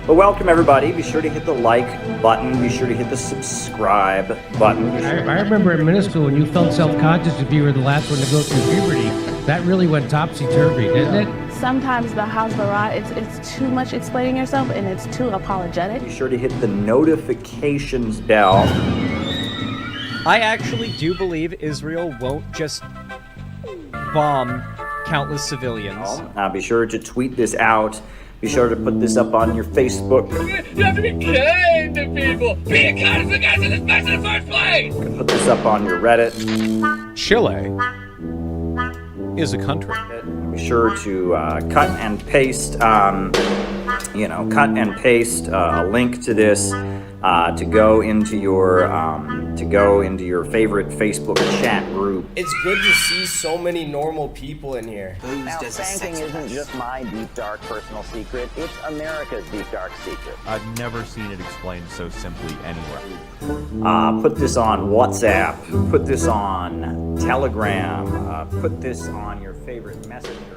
But welcome everybody. Be sure to hit the like button. Be sure to hit the subscribe button. I remember in middle school when you felt self-conscious if you were the last one to go through puberty. That really went topsy-turvy, didn't it? Sometimes the Hasbara, it's too much explaining yourself and it's too apologetic. Be sure to hit the notifications bell. I actually do believe Israel won't just bomb countless civilians. Be sure to tweet this out. Be sure to put this up on your Facebook. You have to be kind to people. Be kind to the guys in this mess in the first place. You can put this up on your Reddit. Chile is a country. Be sure to cut and paste, a link to this to go into your favorite Facebook chat group. It's good to see so many normal people in here. Now, spanking isn't just my deep, dark personal secret. It's America's deep, dark secret. I've never seen it explained so simply anywhere. Put this on WhatsApp. Put this on Telegram. Put this on your favorite messenger app.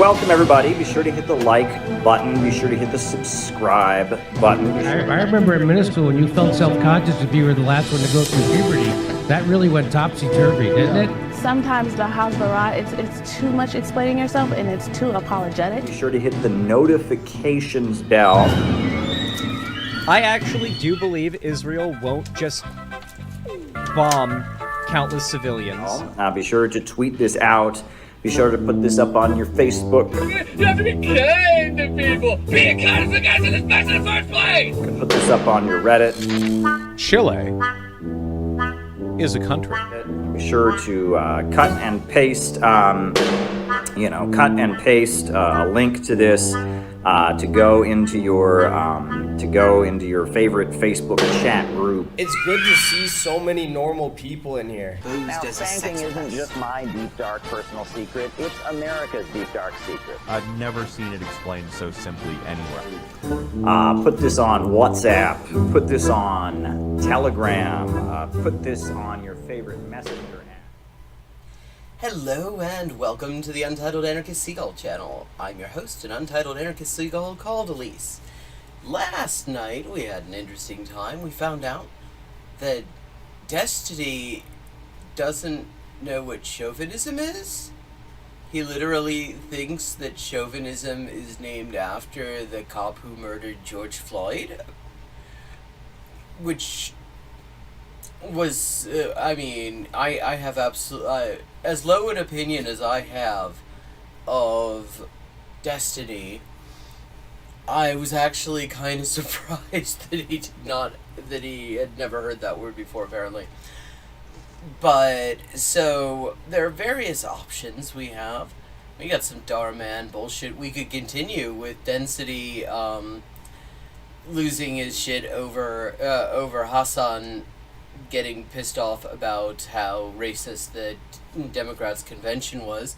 welcome everybody. Be sure to hit the like button. Be sure to hit the subscribe button. I remember in middle school when you felt self-conscious if you were the last one to go through puberty. That really went topsy-turvy, didn't it? Sometimes the Hasbara, it's too much explaining yourself and it's too apologetic. Be sure to hit the notifications bell. I actually do believe Israel won't just bomb countless civilians. Be sure to tweet this out. Be sure to put this up on your Facebook. You have to be kind to people. Be kind to the guys in this mess in the first place. Put this up on your Reddit. Chile is a country. Be sure to cut and paste, a link to this to go into your favorite Facebook chat group. It's good to see so many normal people in here. Now, spanking isn't just my deep, dark personal secret. It's America's deep, dark secret. I've never seen it explained so simply anywhere. Put this on WhatsApp. Put this on Telegram. Put this on your favorite messenger app. Hello and welcome to the Untitled Anarchist Seagull channel. I'm your host, an Untitled Anarchist Seagull called Elise. Last night we had an interesting time. We found out that Destiny doesn't know what chauvinism is. He literally thinks that chauvinism is named after the cop who murdered George Floyd, which was, I have absolutely, as low an opinion as I have of Destiny, I was actually kind of surprised that he had never heard that word before, apparently. But, so, there are various options we have. We got some Darman bullshit. We could continue with Density, losing his shit over Hassan getting pissed off about how racist the Democrats' convention was.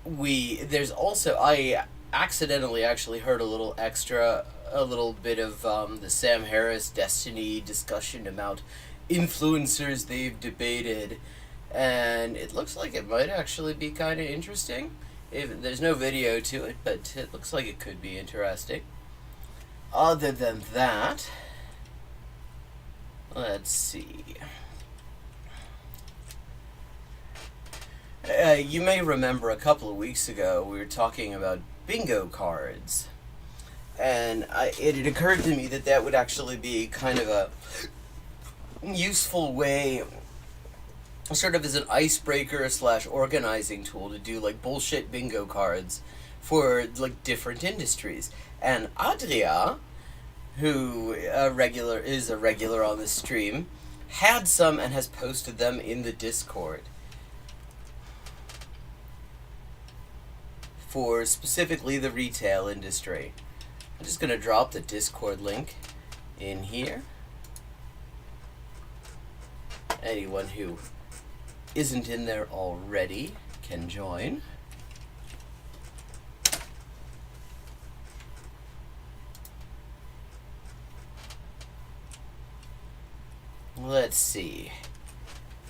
There's also, I accidentally actually heard a little bit of the Sam Harris Destiny discussion about influencers they've debated, and it looks like it might actually be kind of interesting. There's no video to it, but it looks like it could be interesting. Other than that, let's see. You may remember a couple of weeks ago we were talking about bingo cards, and it had occurred to me that would actually be kind of a useful way, sort of as an icebreaker / organizing tool, to do like bullshit bingo cards for like different industries. And Adria, who is a regular on the stream, had some and has posted them in the Discord for specifically the retail industry. I'm just going to drop the Discord link in here. Anyone who isn't in there already can join. Let's see.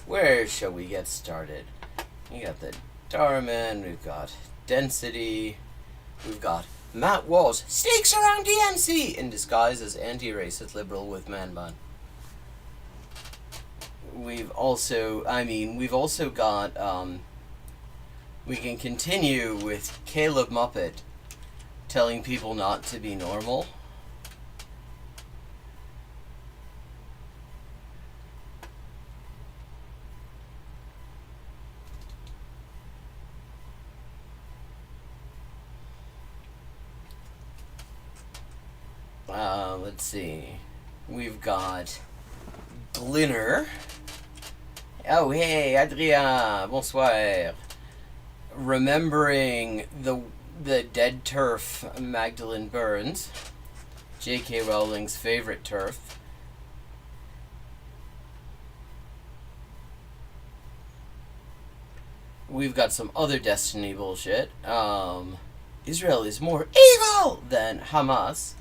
Where shall we get started? We got the Darman, we've got Density, we've got Matt Walsh, stakes around DMC, in disguise as anti-racist liberal with man bun. We've also got, we can continue with Caleb Muppet telling people not to be normal. Let's see. We've got Glinner. Oh, hey, Adrien, bonsoir. Remembering the dead turf Magdalene Burns, J.K. Rowling's favorite turf. We've got some other Destiny bullshit. Israel is more evil than Hamas.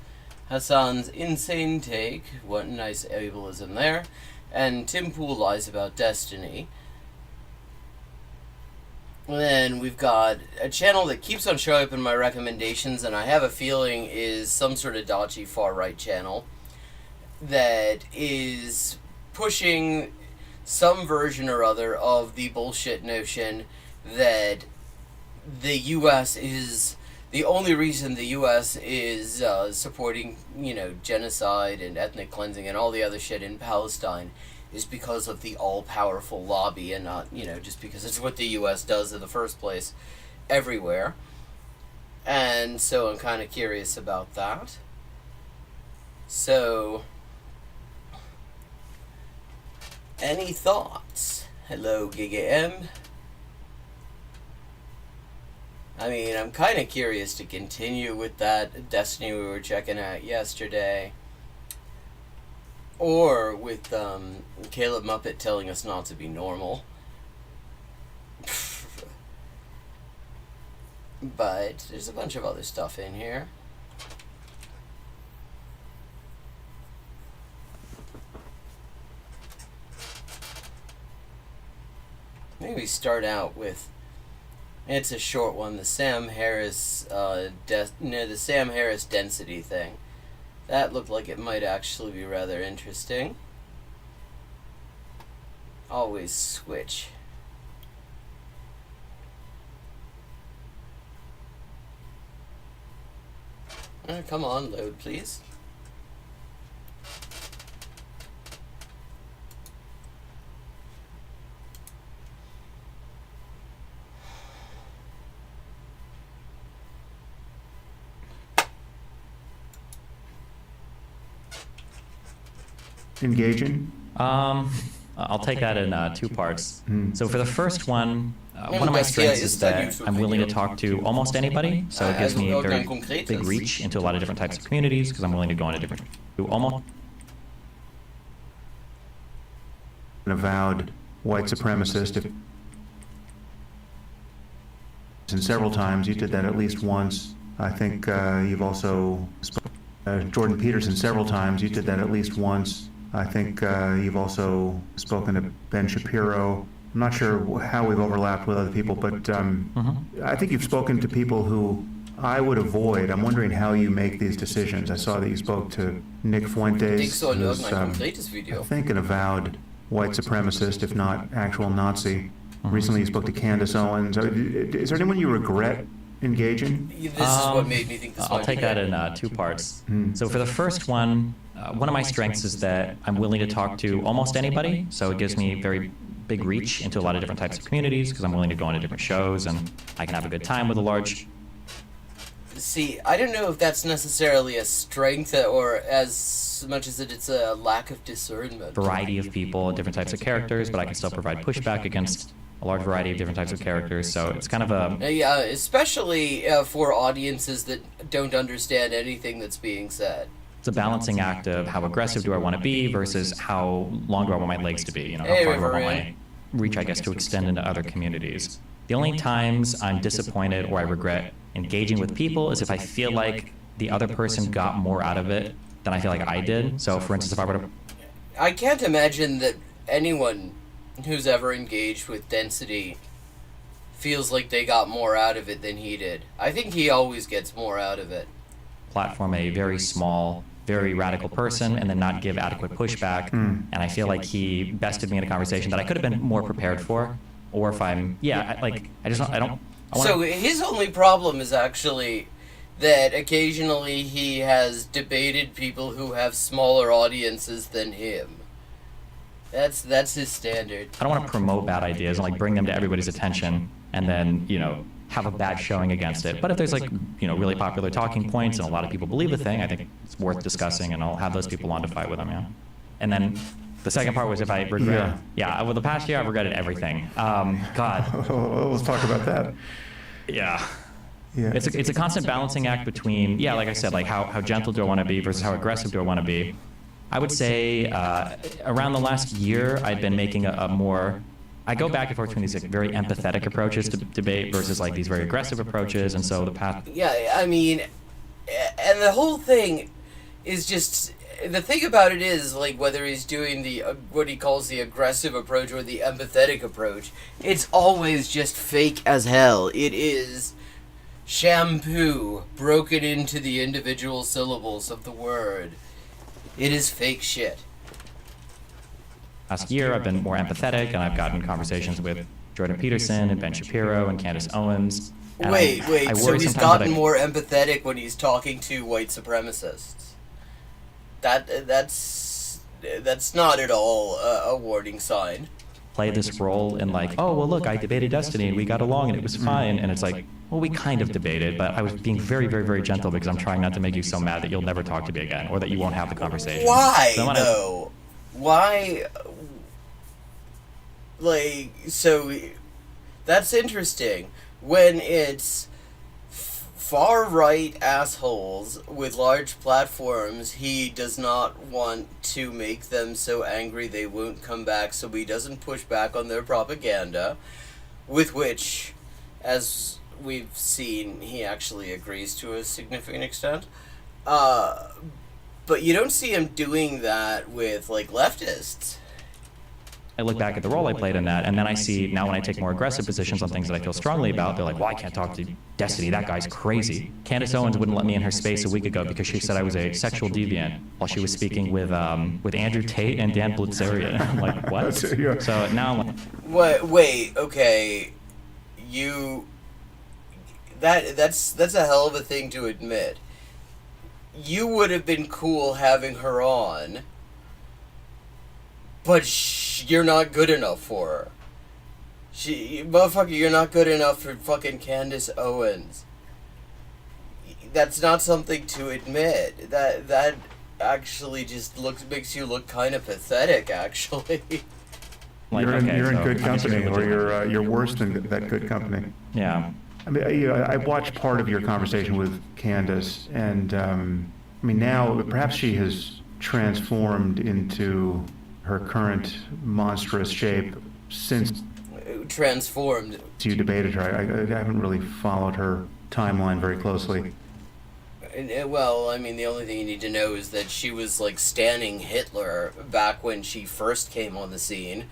Hassan's insane take. What nice ableism there. And Tim Pool lies about Destiny. then we've got a channel that keeps on showing up in my recommendations, and I have a feeling is some sort of dodgy far-right channel that is pushing some version or other of the bullshit notion that the U.S. is... The only reason the U.S. is supporting, genocide and ethnic cleansing and all the other shit in Palestine is because of the all-powerful lobby and not, just because it's what the U.S. does in the first place everywhere. And so I'm kind of curious about that. So, any thoughts? Hello, Giga M. I mean, I'm kind of curious to continue with that Destiny we were checking out yesterday. Or with Caleb Muppet telling us not to be normal. But there's a bunch of other stuff in here. Maybe start out with... It's a short one. The Sam Harris, the Sam Harris density thing. That looked like it might actually be rather interesting. Always switch. Come on, load, please. Engaging? I'll take that in two parts. So for the first one, one of my strengths is that I'm willing to talk to almost anybody. So it gives me a very big reach into a lot of different types of communities because I'm willing to go into different... almost... An avowed white supremacist. And several times, you did that at least once. I think you've also... Jordan Peterson several times, you did that at least once. I think you've also spoken to Ben Shapiro. I'm not sure how we've overlapped with other people, but I think you've spoken to people who I would avoid. I'm wondering how you make these decisions. I saw that you spoke to Nick Fuentes, who's, I think, an avowed white supremacist, if not actual Nazi. Recently you spoke to Candace Owens. Is there anyone you regret engaging? This is what made me think this I'll take that in two parts. So for the first one of my strengths is that I'm willing to talk to almost anybody. So it gives me very big reach into a lot of different types of communities because I'm willing to go into different shows and I can have a good time with a large... See, I don't know if that's necessarily a strength or as much as it's a lack of discernment. Variety of people, different types of characters, but I can still provide pushback against a large variety of different types of characters, so it's kind of a... Yeah, especially for audiences that don't understand anything that's being said. It's a balancing act of how aggressive do I want to be versus how long do I want my legs to be, how far do I want my reach, I guess, to extend into other communities. The only times I'm disappointed or I regret engaging with people is if I feel like the other person got more out of it than I feel like I did. So, for instance, if I were to... I can't imagine that anyone who's ever engaged with Density feels like they got more out of it than he did. I think he always gets more out of it. Platform a very small, very radical person and then not give adequate pushback. And I feel like he bested me in a conversation that I could have been more prepared for. Or if I'm, So his only problem is actually that occasionally he has debated people who have smaller audiences than him. That's his standard. I don't want to promote bad ideas and bring them to everybody's attention and then, have a bad showing against it. But if there's really popular talking points and a lot of people believe the thing, I think it's worth discussing and I'll have those people on to fight with them, yeah. And then the second part was if I regret, over the past year I've regretted everything. God. Let's talk about that. Yeah. It's a constant balancing act between, like I said, how gentle do I want to be versus how aggressive do I want to be. I would say around the last year, I'd been making a more... I go back and forth between these very empathetic approaches to debate versus these very aggressive approaches, and so the path... Yeah, I mean, and the whole thing is just the thing about it is, like, whether he's doing the what he calls the aggressive approach or the empathetic approach, it's always just fake as hell. It is shampoo broken into the individual syllables of the word. It is fake shit. Last year, I've been more empathetic, and I've gotten conversations with Jordan Peterson and Ben Shapiro and Candace Owens. And Wait, I so worry he's sometimes gotten more empathetic when he's talking to white supremacists. That's not at all a warning sign. play this role in like, oh, well, look, I debated Destiny and we got along and it was fine. And it's like, well, we kind of debated, but I was being very, very, very gentle because I'm trying not to make you so mad that you'll never talk to me again or that you won't have the conversation. Why, So though? Why? Like, so that's interesting. When it's far-right assholes with large platforms, he does not want to make them so angry they won't come back, so he doesn't push back on their propaganda, with which, as we've seen, he actually agrees to a significant extent. But you don't see him doing that with, like, leftists. I look back at the role I played in that, and then I see now when I take more aggressive positions on things that I feel strongly about, they're like, well, I can't talk to Destiny, that guy's crazy. Candace Owens wouldn't let me in her space a week ago because she said I was a sexual deviant while she was speaking with Andrew Tate and Dan Bilzerian. I'm like, what? So now I'm like... Wait, okay, that's a hell of a thing to admit. You would have been cool having her on, but you're not good enough for her. Motherfucker, you're not good enough for fucking Candace Owens. That's not something to admit. That actually just makes you look kind of pathetic, actually. Like, you're in good company, or you're worse than that good company. Yeah. I mean, I watched part of your conversation with Candace, and I mean, now perhaps she has transformed into her current monstrous shape since transformed. You debated her. I haven't really followed her timeline very closely. Well, I mean, the only thing you need to know is that she was, like, standing Hitler back when she first came on the scene.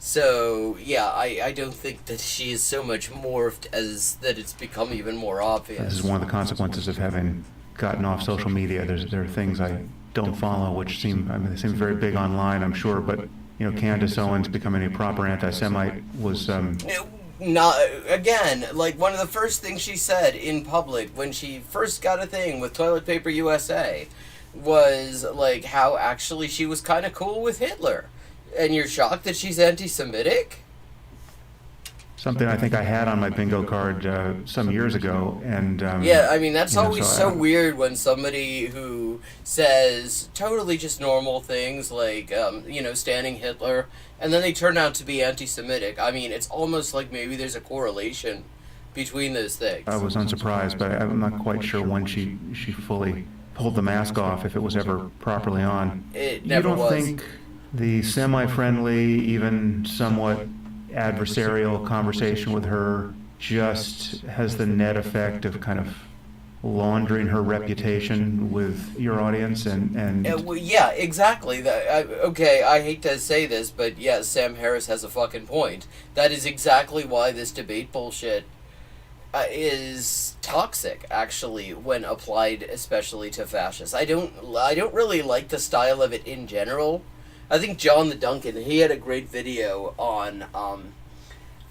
So, yeah, I don't think that she is so much morphed as that it's become even more obvious. This is one of the consequences of having gotten off social media. There are things I don't follow which seem very big online, I'm sure, but, you know, Candace Owens becoming a proper anti-Semite was... Not, again, like, one of the first things she said in public when she first got a thing with Toilet Paper USA was, like, how actually she was kind of cool with Hitler. And you're shocked that she's anti-Semitic? Something I think I had on my bingo card some years ago, and... yeah, I mean, that's always so weird when somebody who says totally just normal things, like, you know, standing Hitler, and then they turn out to be anti-Semitic. I mean, it's almost like maybe there's a correlation between those things. I was unsurprised, but I'm not quite sure when she fully pulled the mask off, if it was ever properly on. It never was. You don't think the semi-friendly, even somewhat adversarial conversation with her just has the net effect of kind of laundering her reputation with your audience and well, yeah, exactly. Okay, I hate to say this, but yeah, Sam Harris has a fucking point. That is exactly why this debate bullshit is toxic, actually, when applied especially to fascists. I don't really like the style of it in general. I think John the Duncan, he had a great video on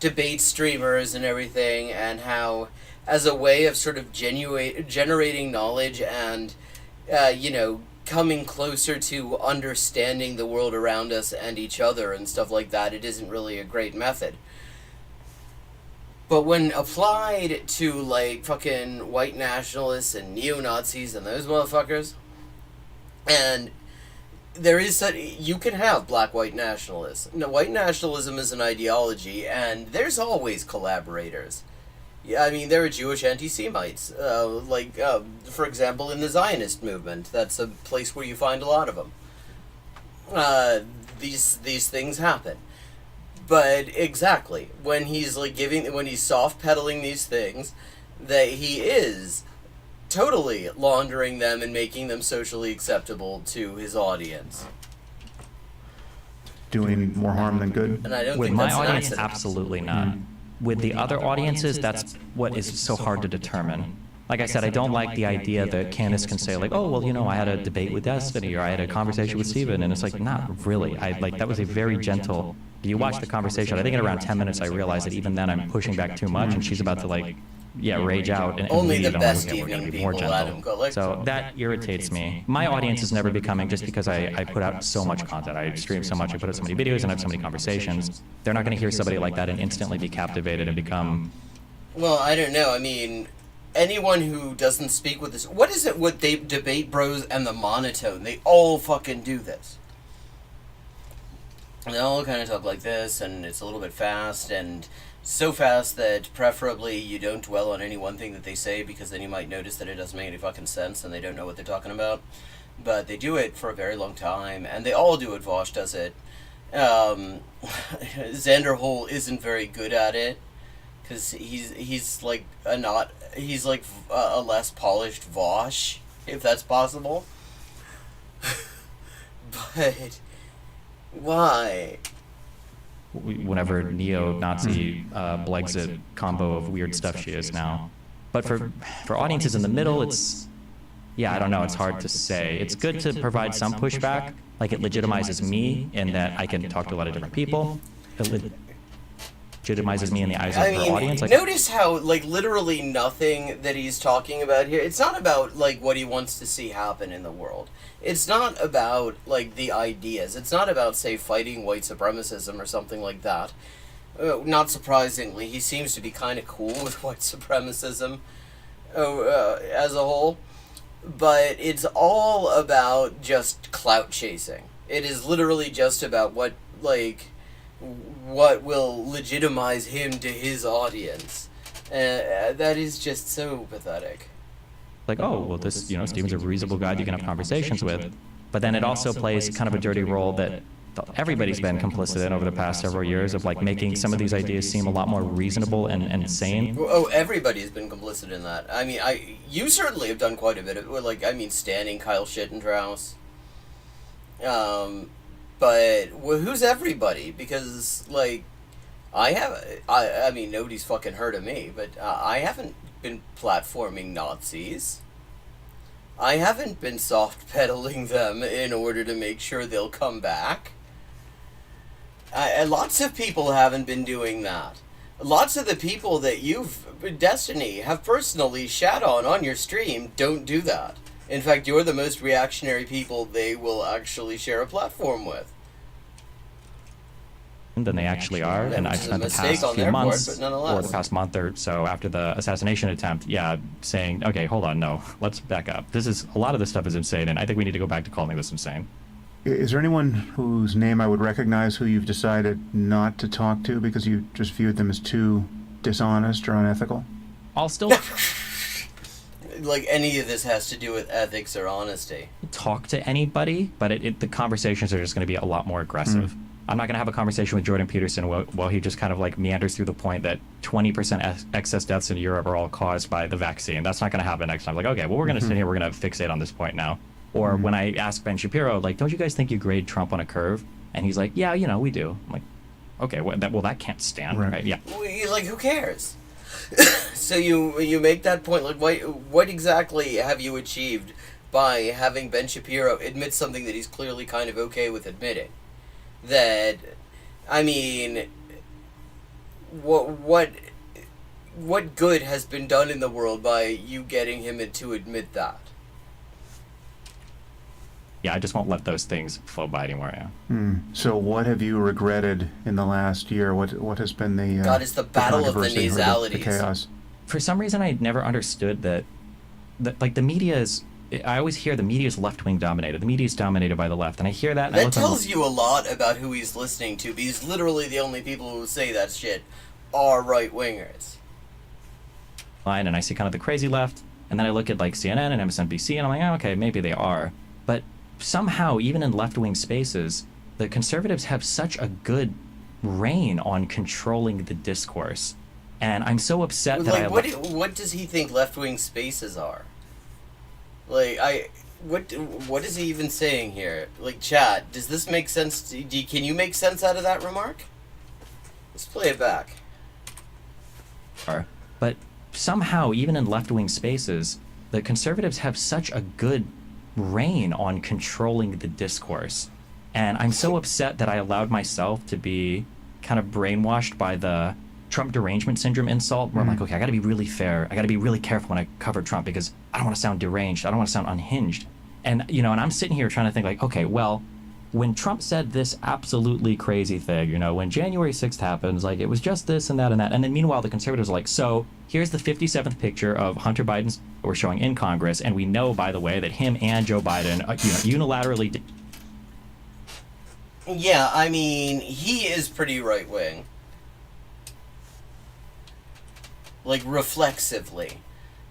debate streamers and everything, and how, as a way of sort of generating knowledge and, you know, coming closer to understanding the world around us and each other and stuff like that, it isn't really a great method. But when applied to, like, fucking white nationalists and neo-Nazis and those motherfuckers, and... you can have black-white nationalists. No, white nationalism is an ideology, and there's always collaborators. Yeah, I mean, there are Jewish anti-Semites, for example, in the Zionist movement. That's a place where you find a lot of them. These things happen. But exactly, when he's soft-pedaling these things, that he is totally laundering them and making them socially acceptable to his audience. Doing more harm than good? And I don't With think my that's an audience, accident. absolutely not. With the other audiences, that's what is so hard to determine. Like I said, I don't like the idea that Candace can say, like, oh, well, you know, I had a debate with Destiny, or I had a conversation with Steven, and it's like, not really. That was a very gentle, you watch the conversation, I think at around 10 minutes I realized that even then I'm pushing back too much, and she's about to, like, rage out and Only leave. the And I'm best like, okay, we're gonna evening be more people let him gentle. go. Like, So that irritates me. My audience is never becoming, just because I put out so much content, I stream so much, I put out so many videos, and I have so many conversations, they're not going to hear somebody like that and instantly be captivated and become... Well, I don't know. I mean, anyone who doesn't speak with this... What is it with debate bros and the monotone? They all fucking do this. And they all kind of talk like this, and it's a little bit fast, and so fast that preferably you don't dwell on any one thing that they say, because then you might notice that it doesn't make any fucking sense and they don't know what they're talking about. But they do it for a very long time, and they all do it. Vosh does it. Xander Hole isn't very good at it, because he's like a less polished Vosh, if that's possible. But why? Whenever neo-Nazi Blexit combo of weird stuff she is now. But for audiences in the middle, it's... Yeah, I don't know, it's hard to say. It's good to provide some pushback, like it legitimizes me in that I can talk to a lot of different people. It legitimizes me in the eyes of her audience. Like, notice how, like, literally nothing that he's talking about here, it's not about, like, what he wants to see happen in the world. It's not about, like, the ideas. It's not about, say, fighting white supremacism or something like that. Not surprisingly, he seems to be kind of cool with white supremacism as a whole. But it's all about just clout chasing. It is literally just about what will legitimize him to his audience. That is just so pathetic. like, oh, well, this, Steven's a reasonable guy you can have conversations with. But then it also plays kind of a dirty role that everybody's been complicit in over the past several years of, like, making some of these ideas seem a lot more reasonable and sane. Oh, everybody's been complicit in that. I mean, you certainly have done quite a bit of, standing Kyle Shittendraus. But who's everybody? Because, like, I mean, nobody's fucking heard of me, but I haven't been platforming Nazis. I haven't been soft pedaling them in order to make sure they'll come back. Lots of people haven't been doing that. Lots of the people that Destiny, have personally shat on your stream don't do that. In fact, you're the most reactionary people they will actually share a platform with. Than they actually are, and I've spent the past few months, or the past month or so after the assassination attempt, saying, okay, hold on, no, let's back up. A lot of this stuff is insane, and I think we need to go back to calling this insane. Is there anyone whose name I would recognize who you've decided not to talk to because you just viewed them as too dishonest or unethical? I'll still... Like, any of this has to do with ethics or honesty. Talk to anybody, but the conversations are just going to be a lot more aggressive. I'm not going to have a conversation with Jordan Peterson while he just kind of, like, meanders through the point that 20% excess deaths in Europe are all caused by the vaccine. That's not going to happen next time. Like, okay, well, we're going to sit here, we're going to fixate on this point now. Or when I ask Ben Shapiro, like, don't you guys think you grade Trump on a curve? And he's like, yeah, we do. I'm like, okay, that can't stand, right? Yeah. Like, who cares? So you make that point, like, what exactly have you achieved by having Ben Shapiro admit something that he's clearly kind of okay with admitting? That, I mean, what good has been done in the world by you getting him to admit that? Yeah, I just won't let those things flow by anymore, So what have you regretted in the last year? What has been the God, it's the battle of the nasalities. The chaos. For some reason, I never understood that like, the media is... I always hear the media is left-wing dominated. The media is dominated by the left, and I hear that. And that tells you a lot about who he's listening to, because literally the only people who say that shit are right-wingers. And I see kind of the crazy left, and then I look at, like, CNN and MSNBC, and I'm like, oh, okay, maybe they are. But somehow, even in left-wing spaces, the conservatives have such a good reign on controlling the discourse. And I'm so upset that what does he think left-wing spaces are? Like, what is he even saying here? Like, chat, does this make sense? Can you make sense out of that remark? Let's play it back. But somehow, even in left-wing spaces, the conservatives have such a good reign on controlling the discourse. And I'm so upset that I allowed myself to be kind of brainwashed by the Trump derangement syndrome insult, where I'm like, okay, I gotta be really fair. I gotta be really careful when I cover Trump because I don't want to sound deranged. I don't want to sound unhinged. And, you know, and I'm sitting here trying to think like, okay, well, when Trump said this absolutely crazy thing, you know, when January 6th happens, like, it was just this and that and that. And then meanwhile, the conservatives are like, so here's the 57th picture of Hunter Biden's we're showing in Congress. And we know, by the way, that him and Joe Biden, unilaterally did. Yeah, I mean, he is pretty right-wing. Like, reflexively.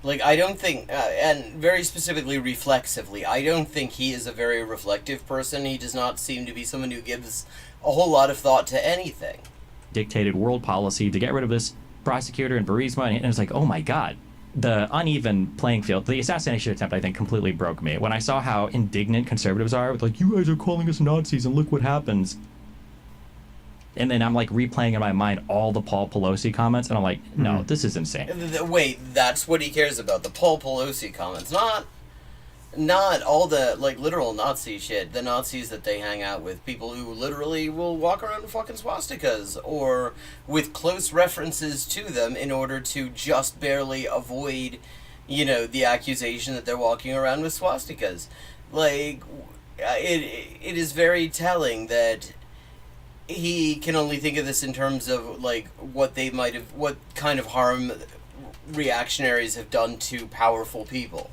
Like, I don't think, and very specifically reflexively, I don't think he is a very reflective person. He does not seem to be someone who gives a whole lot of thought to anything. Dictated world policy to get rid of this prosecutor in Burisma, and it's like, oh my God. The uneven playing field, the assassination attempt, I think, completely broke me. When I saw how indignant conservatives are, with like, you guys are calling us Nazis, and look what happens. And then I'm like replaying in my mind all the Paul Pelosi comments, and I'm like, no, this is insane. Wait, that's what he cares about, the Paul Pelosi comments, not all the, like, literal Nazi shit, the Nazis that they hang out with, people who literally will walk around with fucking swastikas, or with close references to them in order to just barely avoid, you know, the accusation that they're walking around with swastikas. Like, it is very telling that he can only think of this in terms of, like, what kind of harm reactionaries have done to powerful people.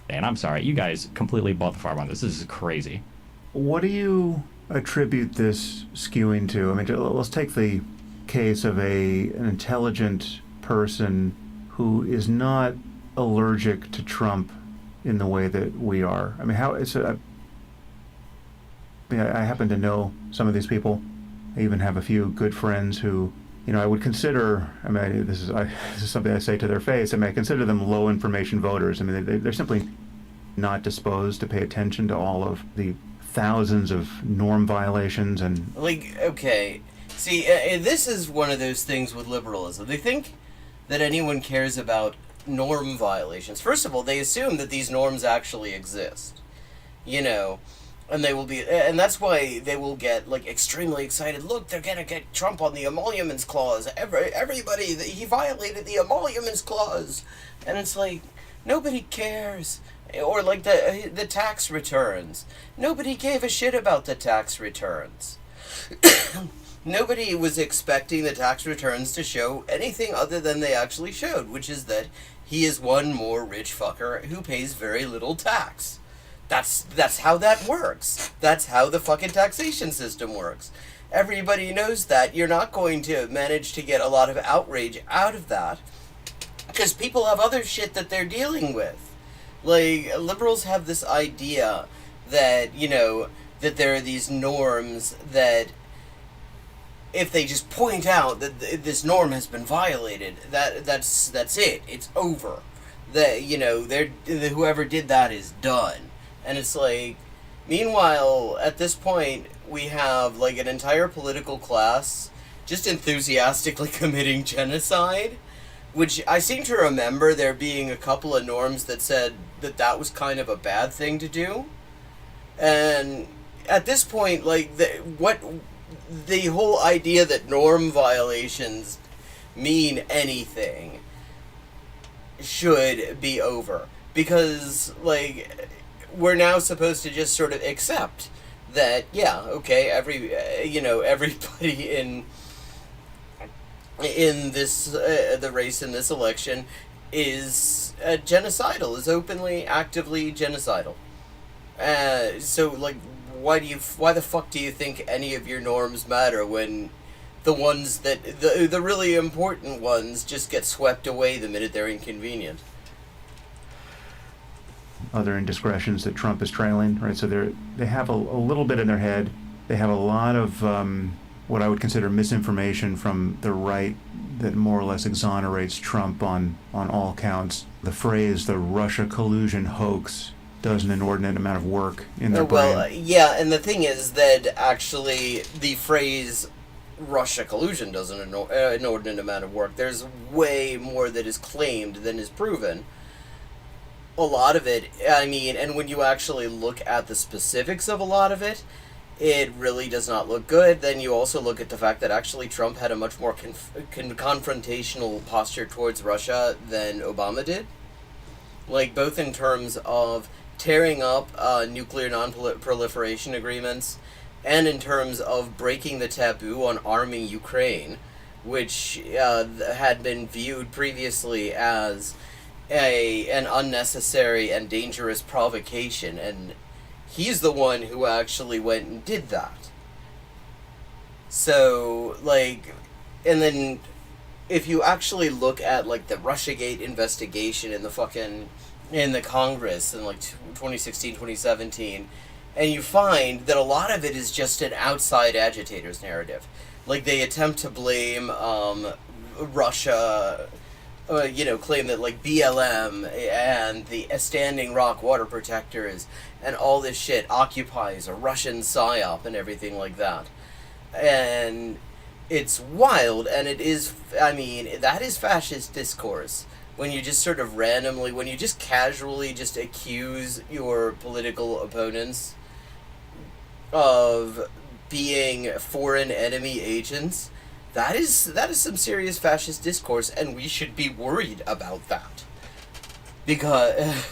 And I'm sorry, you guys completely bought the farm on this. This is crazy. What do you attribute this skewing to? I mean, let's take the case of an intelligent person who is not allergic to Trump in the way that we are. I mean, I happen to know some of these people. I even have a few good friends who, you know, I would consider, I mean, this is something I say to their face, I mean, I consider them low information voters. I mean, they're simply not disposed to pay attention to all of the thousands of norm violations and... Like, okay, see, this is one of those things with liberalism. They think that anyone cares about norm violations. First of all, they assume that these norms actually exist, you know, and that's why they will get, like, extremely excited. Look, they're gonna get Trump on the emoluments clause. Everybody, he violated the emoluments clause. And it's like, nobody cares. Or, like, the tax returns. Nobody gave a shit about the tax returns. Nobody was expecting the tax returns to show anything other than they actually showed, which is that he is one more rich fucker who pays very little tax. That's how that works. That's how the fucking taxation system works. Everybody knows that. You're not going to manage to get a lot of outrage out of that because people have other shit that they're dealing with. Like, liberals have this idea that, you know, that there are these norms that if they just point out that this norm has been violated, that's it. It's over. That, you know, whoever did that is done. And it's like, meanwhile, at this point, we have, like, an entire political class just enthusiastically committing genocide, which I seem to remember there being a couple of norms that said that was kind of a bad thing to do. And at this point, like, the whole idea that norm violations mean anything should be over. Because, like, we're now supposed to just sort of accept that, yeah, okay, everybody in this the race in this election is genocidal, is openly, actively genocidal. So, like, why the fuck do you think any of your norms matter when the ones that the really important ones just get swept away the minute they're inconvenient? Other indiscretions that Trump is trailing, right? So they have a little bit in their head. They have a lot of what I would consider misinformation from the right that more or less exonerates Trump on all counts. The phrase, the Russia collusion hoax, does an inordinate amount of work in their brain. Yeah, and the thing is that actually the phrase Russia collusion does an inordinate amount of work. There's way more that is claimed than is proven. A lot of it, I mean, and when you actually look at the specifics of a lot of it, it really does not look good. Then you also look at the fact that actually Trump had a much more confrontational posture towards Russia than Obama did. Like, both in terms of tearing up nuclear non-proliferation agreements, and in terms of breaking the taboo on arming Ukraine, which had been viewed previously as an unnecessary and dangerous provocation, and he's the one who actually went and did that. So, like, and then if you actually look at, like, the Russiagate investigation in the Congress in, like, 2016, 2017, and you find that a lot of it is just an outside agitators narrative. Like, they attempt to blame Russia, claim that, like, BLM and the Standing Rock water protectors and all this shit occupies a Russian psyop and everything like that. And it's wild, and it is, I mean, that is fascist discourse. When you just sort of randomly, when you just casually just accuse your political opponents of being foreign enemy agents, that is some serious fascist discourse, and we should be worried about that. Because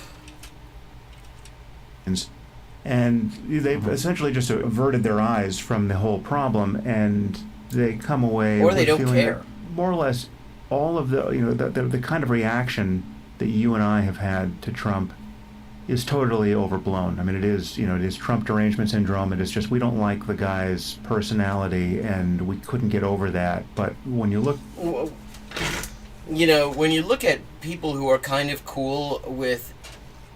and they've essentially just averted their eyes from the whole problem, and they come away or they with don't feeling care. that more or less all of the kind of reaction that you and I have had to Trump is totally overblown. I mean, it is Trump derangement syndrome. It is just, we don't like the guy's personality, and we couldn't get over that. But when you look, when you look at people who are kind of cool with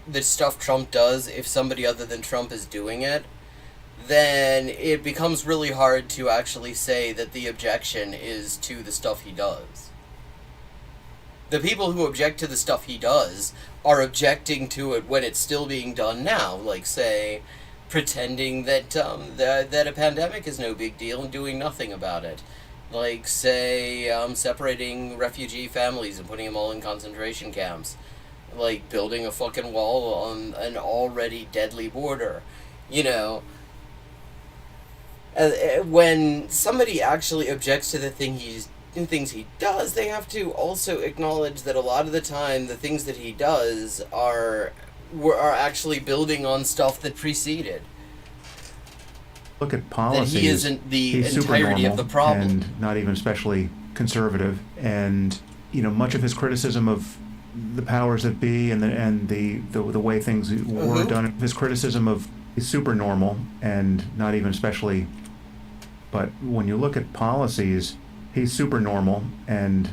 the stuff Trump does, if somebody other than Trump is doing it, then it becomes really hard to actually say that the objection is to the stuff he does. The people who object to the stuff he does are objecting to it when it's still being done now, like, say, pretending that that a pandemic is no big deal and doing nothing about it. Like, say, separating refugee families and putting them all in concentration camps. Like, building a fucking wall on an already deadly border. When somebody actually objects to the things he does, they have to also acknowledge that a lot of the time the things that he does are actually building on stuff that preceded. look at policies, that he isn't the he's entirety of the problem, and not even especially conservative. And much of his criticism of the powers that be and the way things were done, his criticism of is super normal and not even especially. But when you look at policies, he's super normal and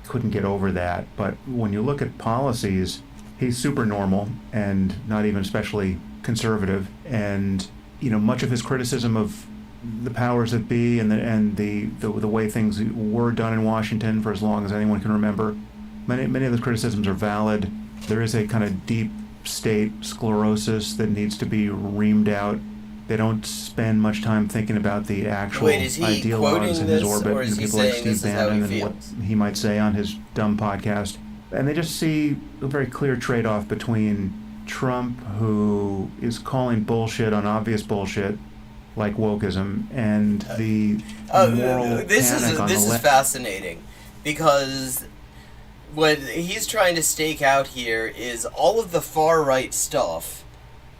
couldn't get over that. But when you look at policies, he's super normal and not even especially conservative. And much of his criticism of the powers that be and the way things were done in Washington for as long as anyone can remember, many of the criticisms are valid. There is a kind of deep state sclerosis that needs to be reamed out. They don't spend much time thinking about the actual ideologues in his orbit, or is he people like saying Steve this is how he Bannon and what feels? he might say on his dumb podcast. And they just see a very clear trade-off between Trump, who is calling bullshit on obvious bullshit, like wokeism, and the moral this panic on the is left. fascinating, because what he's trying to stake out here is all of the far right stuff.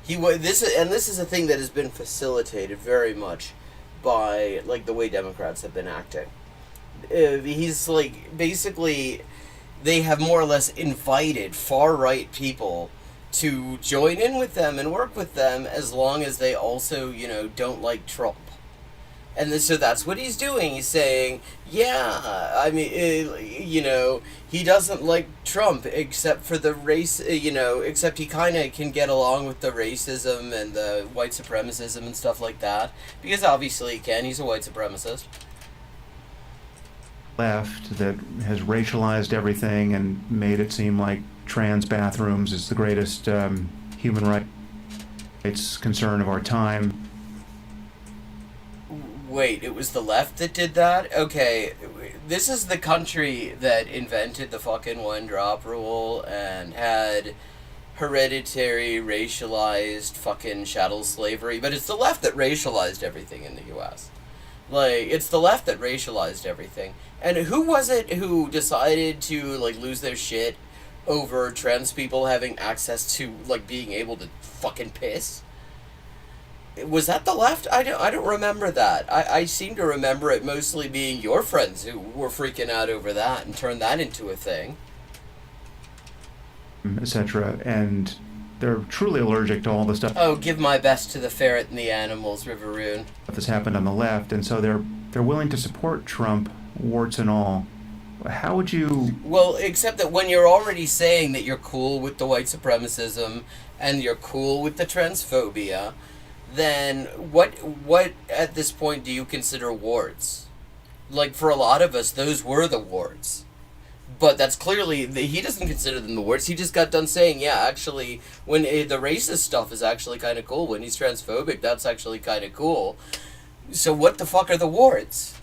This is a thing that has been facilitated very much by, like, the way Democrats have been acting. He's like, basically, they have more or less invited far right people to join in with them and work with them, as long as they also, don't like Trump. And so that's what he's doing. He's saying, yeah, I mean, he doesn't like Trump except for the race, except he kind of can get along with the racism and the white supremacism and stuff like that. Because obviously he can. He's a white supremacist. Left that has racialized everything and made it seem like trans bathrooms is the greatest human rights concern of our time. Wait, it was the left that did that? Okay, this is the country that invented the fucking one-drop rule and had hereditary, racialized fucking chattel slavery, but it's the left that racialized everything in the U.S. Like, it's the left that racialized everything. And who was it who decided to, like, lose their shit over trans people having access to, like, being able to fucking piss? Was that the left? I don't remember that. I seem to remember it mostly being your friends who were freaking out over that and turned that into a thing. Etc. And they're truly allergic to all the stuff. Oh, give my best to the ferret and the animals, Riveroon. That's happened on the left, and so they're willing to support Trump, warts and all. How would you... Well, except that when you're already saying that you're cool with the white supremacism and you're cool with the transphobia, then what at this point do you consider warts? Like, for a lot of us, those were the warts. But that's clearly, he doesn't consider them the warts. He just got done saying, yeah, actually, when the racist stuff is actually kind of cool. When he's transphobic, that's actually kind of cool. So what the fuck are the warts?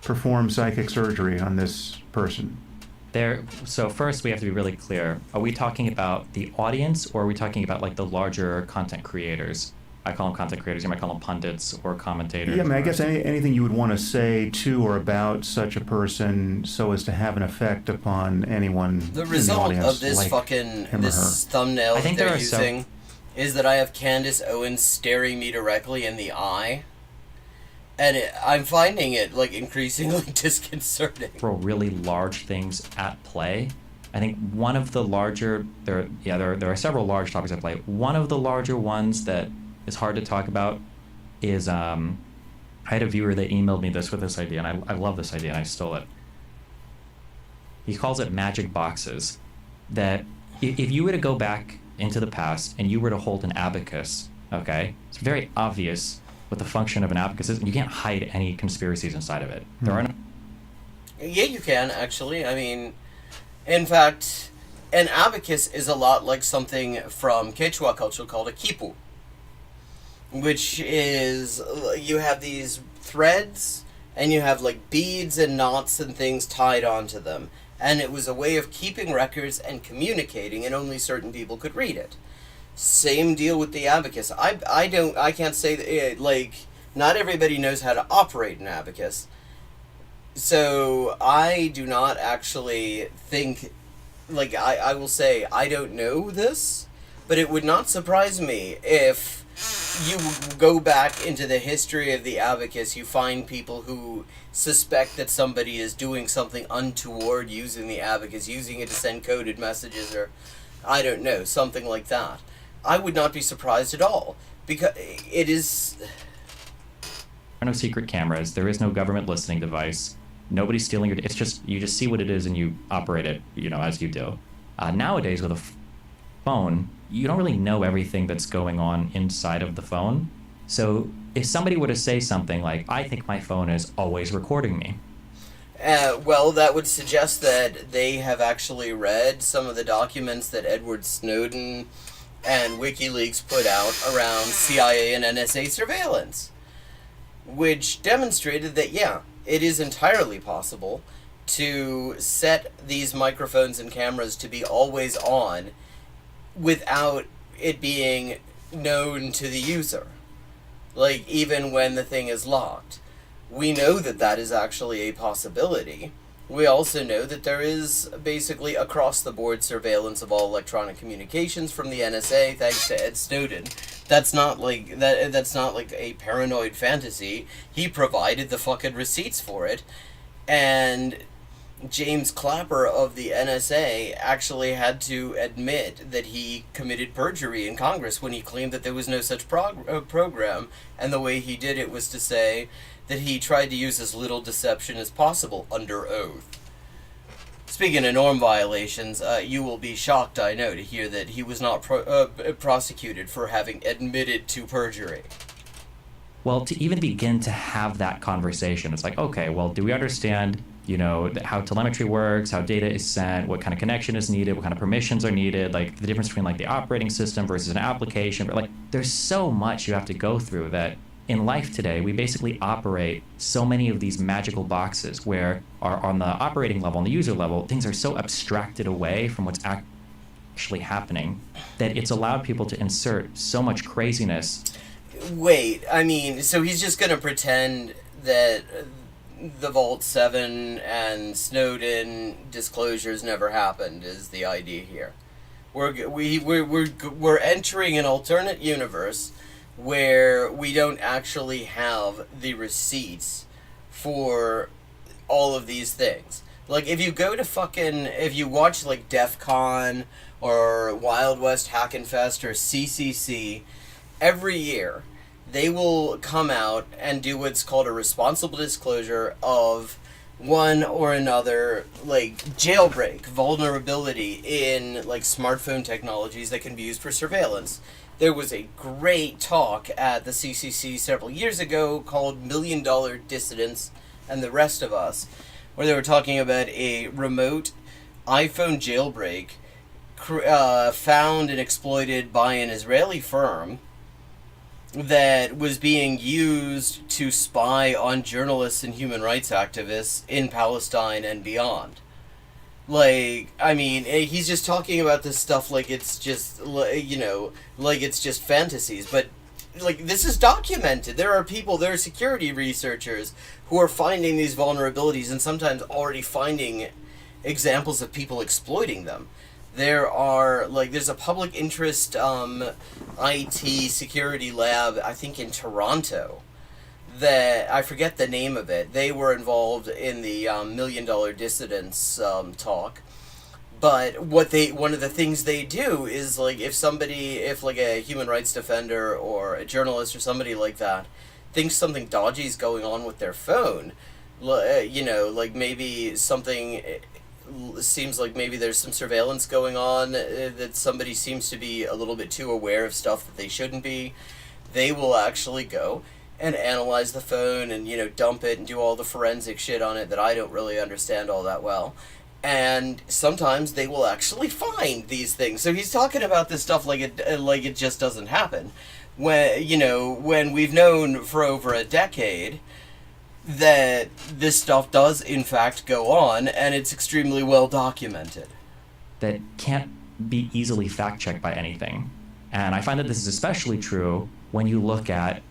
Perform psychic surgery on this person. So first we have to be really clear. Are we talking about the audience, or are we talking about like the larger content creators? I call them content creators. You might call them pundits or commentators. Yeah, I mean, I guess anything you would want to say to or about such a person so as to have an effect upon anyone the result in the audience, of this like fucking him or this her. thumbnail I think that there they're are using is that I have Candace Owens staring me directly in the eye. And I'm finding it, like, increasingly disconcerting. For really large things at play. I think one of the larger, there are several large topics at play. One of the larger ones that is hard to talk about is, I had a viewer that emailed me with this idea, and I love this idea, and I stole it. He calls it magic boxes. That if you were to go back into the past and you were to hold an abacus, okay, it's very obvious what the function of an abacus is. You can't hide any conspiracies inside of it. There are no... Yeah, you can, actually. I mean, in fact, an abacus is a lot like something from Quechua culture called a quipu, which is, you have these threads, and you have, like, beads and knots and things tied onto them. And it was a way of keeping records and communicating, and only certain people could read it. Same deal with the abacus. I can't say that, like, not everybody knows how to operate an abacus. So I do not actually think, like, I will say I don't know this, but it would not surprise me if you go back into the history of the abacus, you find people who suspect that somebody is doing something untoward using the abacus, using it to send coded messages, or I don't know, something like that. I would not be surprised at all, because it is... There are no secret cameras. There is no government listening device. Nobody's stealing your... It's just, you just see what it is and you operate it, as you do. Nowadays, with a phone, you don't really know everything that's going on inside of the phone. So if somebody were to say something like, I think my phone is always recording me. Well, that would suggest that they have actually read some of the documents that Edward Snowden and WikiLeaks put out around CIA and NSA surveillance, which demonstrated that, yeah, it is entirely possible to set these microphones and cameras to be always on without it being known to the user. Like, even when the thing is locked. We know that that is actually a possibility. We also know that there is basically across-the-board surveillance of all electronic communications from the NSA, thanks to Ed Snowden. That's not like a paranoid fantasy. He provided the fucking receipts for it, and James Clapper of the NSA actually had to admit that he committed perjury in Congress when he claimed that there was no such program, and the way he did it was to say that he tried to use as little deception as possible under oath. Speaking of norm violations, you will be shocked, I know, to hear that he was not prosecuted for having admitted to perjury. Well, to even begin to have that conversation, it's like, okay, well, do we understand, how telemetry works, how data is sent, what kind of connection is needed, what kind of permissions are needed, like the difference between like the operating system versus an application, but like there's so much you have to go through that in life today, we basically operate so many of these magical boxes where on the operating level, on the user level, things are so abstracted away from what's actually happening that it's allowed people to insert so much craziness. Wait, I mean, so he's just going to pretend that the Vault 7 and Snowden disclosures never happened is the idea here. We're entering an alternate universe where we don't actually have the receipts for all of these things. Like, if you go to if you watch, like, DEF CON or Wild West Hackenfest or CCC, every year they will come out and do what's called a responsible disclosure of one or another, like, jailbreak vulnerability in, like, smartphone technologies that can be used for surveillance. There was a great talk at the CCC several years ago called $1 Million Dissidents and the Rest of Us, where they were talking about a remote iPhone jailbreak found and exploited by an Israeli firm that was being used to spy on journalists and human rights activists in Palestine and beyond. Like, I mean, he's just talking about this stuff like it's just, like it's just fantasies. But, like, this is documented. There are security researchers who are finding these vulnerabilities and sometimes already finding examples of people exploiting them. There's a public interest IT security lab, I think in Toronto, that I forget the name of it. They were involved in the $1 Million Dissidents talk. But one of the things they do is, like, if a human rights defender or a journalist or somebody like that thinks something dodgy is going on with their phone, like maybe something seems like maybe there's some surveillance going on, that somebody seems to be a little bit too aware of stuff that they shouldn't be, they will actually go and analyze the phone and, dump it and do all the forensic shit on it that I don't really understand all that well. And sometimes they will actually find these things. So he's talking about this stuff like it just doesn't happen. When we've known for over a decade that this stuff does in fact go on, and it's extremely well documented. That can't be easily fact-checked by anything. And I find that this is especially true when you look at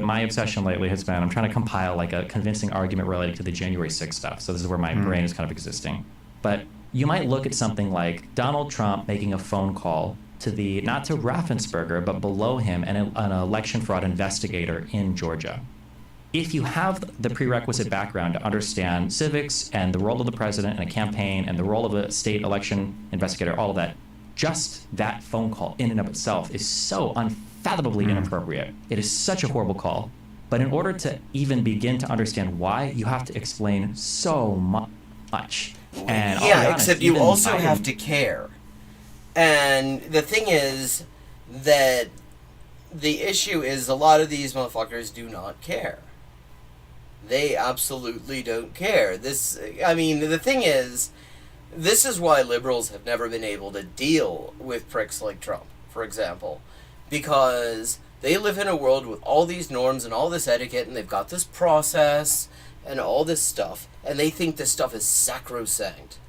my obsession lately has been, I'm trying to compile like a convincing argument related to the January 6th stuff. So this is where my brain is kind of existing. But you might look at something like Donald Trump making a phone call to not to Raffensperger, but below him, an election fraud investigator in Georgia. If you have the prerequisite background to understand civics and the role of the president in a campaign and the role of a state election investigator, all of that, just that phone call in and of itself is so unfathomably inappropriate. It is such a horrible call. But in order to even begin to understand why, you have to explain so much. And yeah, except you also have to care. And the thing is that the issue is a lot of these motherfuckers do not care. They absolutely don't care. The thing is, this is why liberals have never been able to deal with pricks like Trump, for example. Because they live in a world with all these norms and all this etiquette, and they've got this process and all this stuff, and they think this stuff is sacrosanct.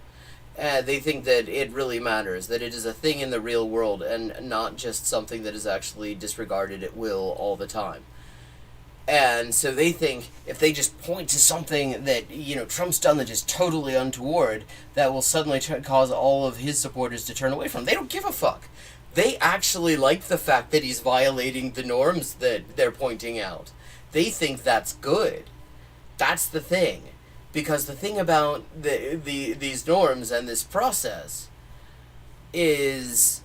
They think that it really matters, that it is a thing in the real world, and not just something that is actually disregarded at will all the time. And so they think if they just point to something that, Trump's done that is totally untoward, that will suddenly cause all of his supporters to turn away from him. They don't give a fuck. They actually like the fact that he's violating the norms that they're pointing out. They think that's good. That's the thing. Because the thing about these norms and this process is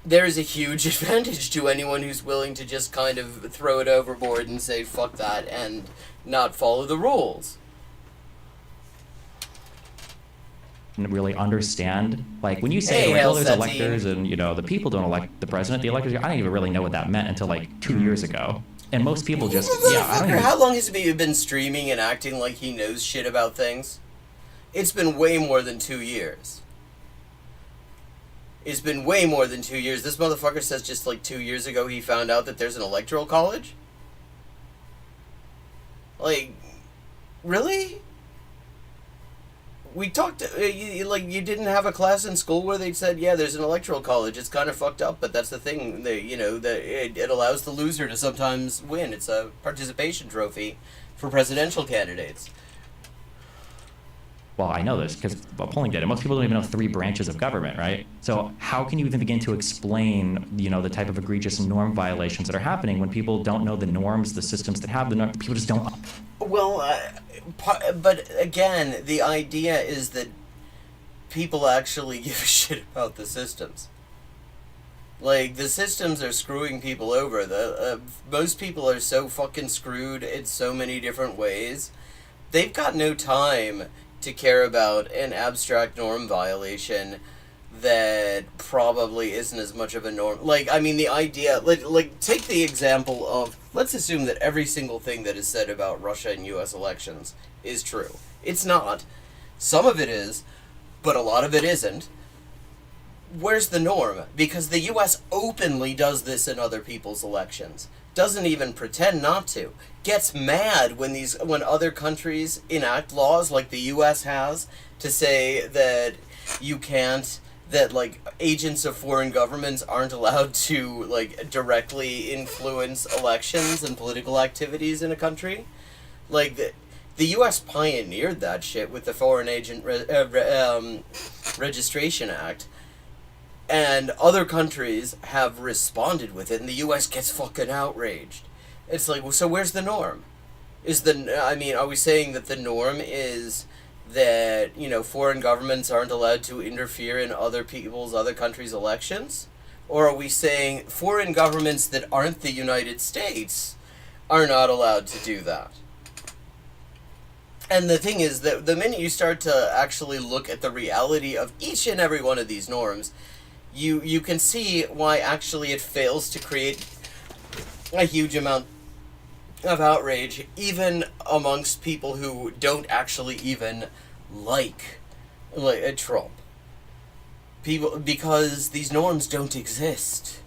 there is a huge advantage to anyone who's willing to just kind of throw it overboard and say fuck that and not follow the rules. Really understand, like when you say well, there's electors and the people don't elect the president, the electors, I don't even really know what that meant until like 2 years ago. And most people just I don't even... How long has he been streaming and acting like he knows shit about things? It's been way more than 2 years. It's been way more than 2 years. This motherfucker says just like 2 years ago he found out that there's an electoral college? Like, really? We talked, you didn't have a class in school where they said, yeah, there's an electoral college. It's kind of fucked up, but that's the thing. It allows the loser to sometimes win. It's a participation trophy for presidential candidates. Well, I know this because polling data. Most people don't even know 3 branches of government, right? So how can you even begin to explain, the type of egregious norm violations that are happening when people don't know the norms, the systems that have the norms? People just don't. Well, but again, the idea is that people actually give a shit about the systems. Like, the systems are screwing people over. Most people are so fucking screwed in so many different ways. They've got no time to care about an abstract norm violation that probably isn't as much of a norm. Like, I mean, the idea... Like, take the example of... Let's assume that every single thing that is said about Russia and U.S. elections is true. It's not. Some of it is, but a lot of it isn't. Where's the norm? Because the U.S. openly does this in other people's elections. Doesn't even pretend not to. Gets mad when other countries enact laws like the U.S. has to say that you can't, that like agents of foreign governments aren't allowed to like directly influence elections and political activities in a country. Like the U.S. pioneered that shit with the Foreign Agent Registration Act. And other countries have responded with it, and the U.S. gets fucking outraged. It's like, well, so where's the norm? Are we saying that the norm is that, foreign governments aren't allowed to interfere in other countries' elections? Or are we saying foreign governments that aren't the United States are not allowed to do that? And the thing is that the minute you start to actually look at the reality of each and every one of these norms, you can see why actually it fails to create a huge amount of outrage, even amongst people who don't actually even like Trump. Because these norms don't exist.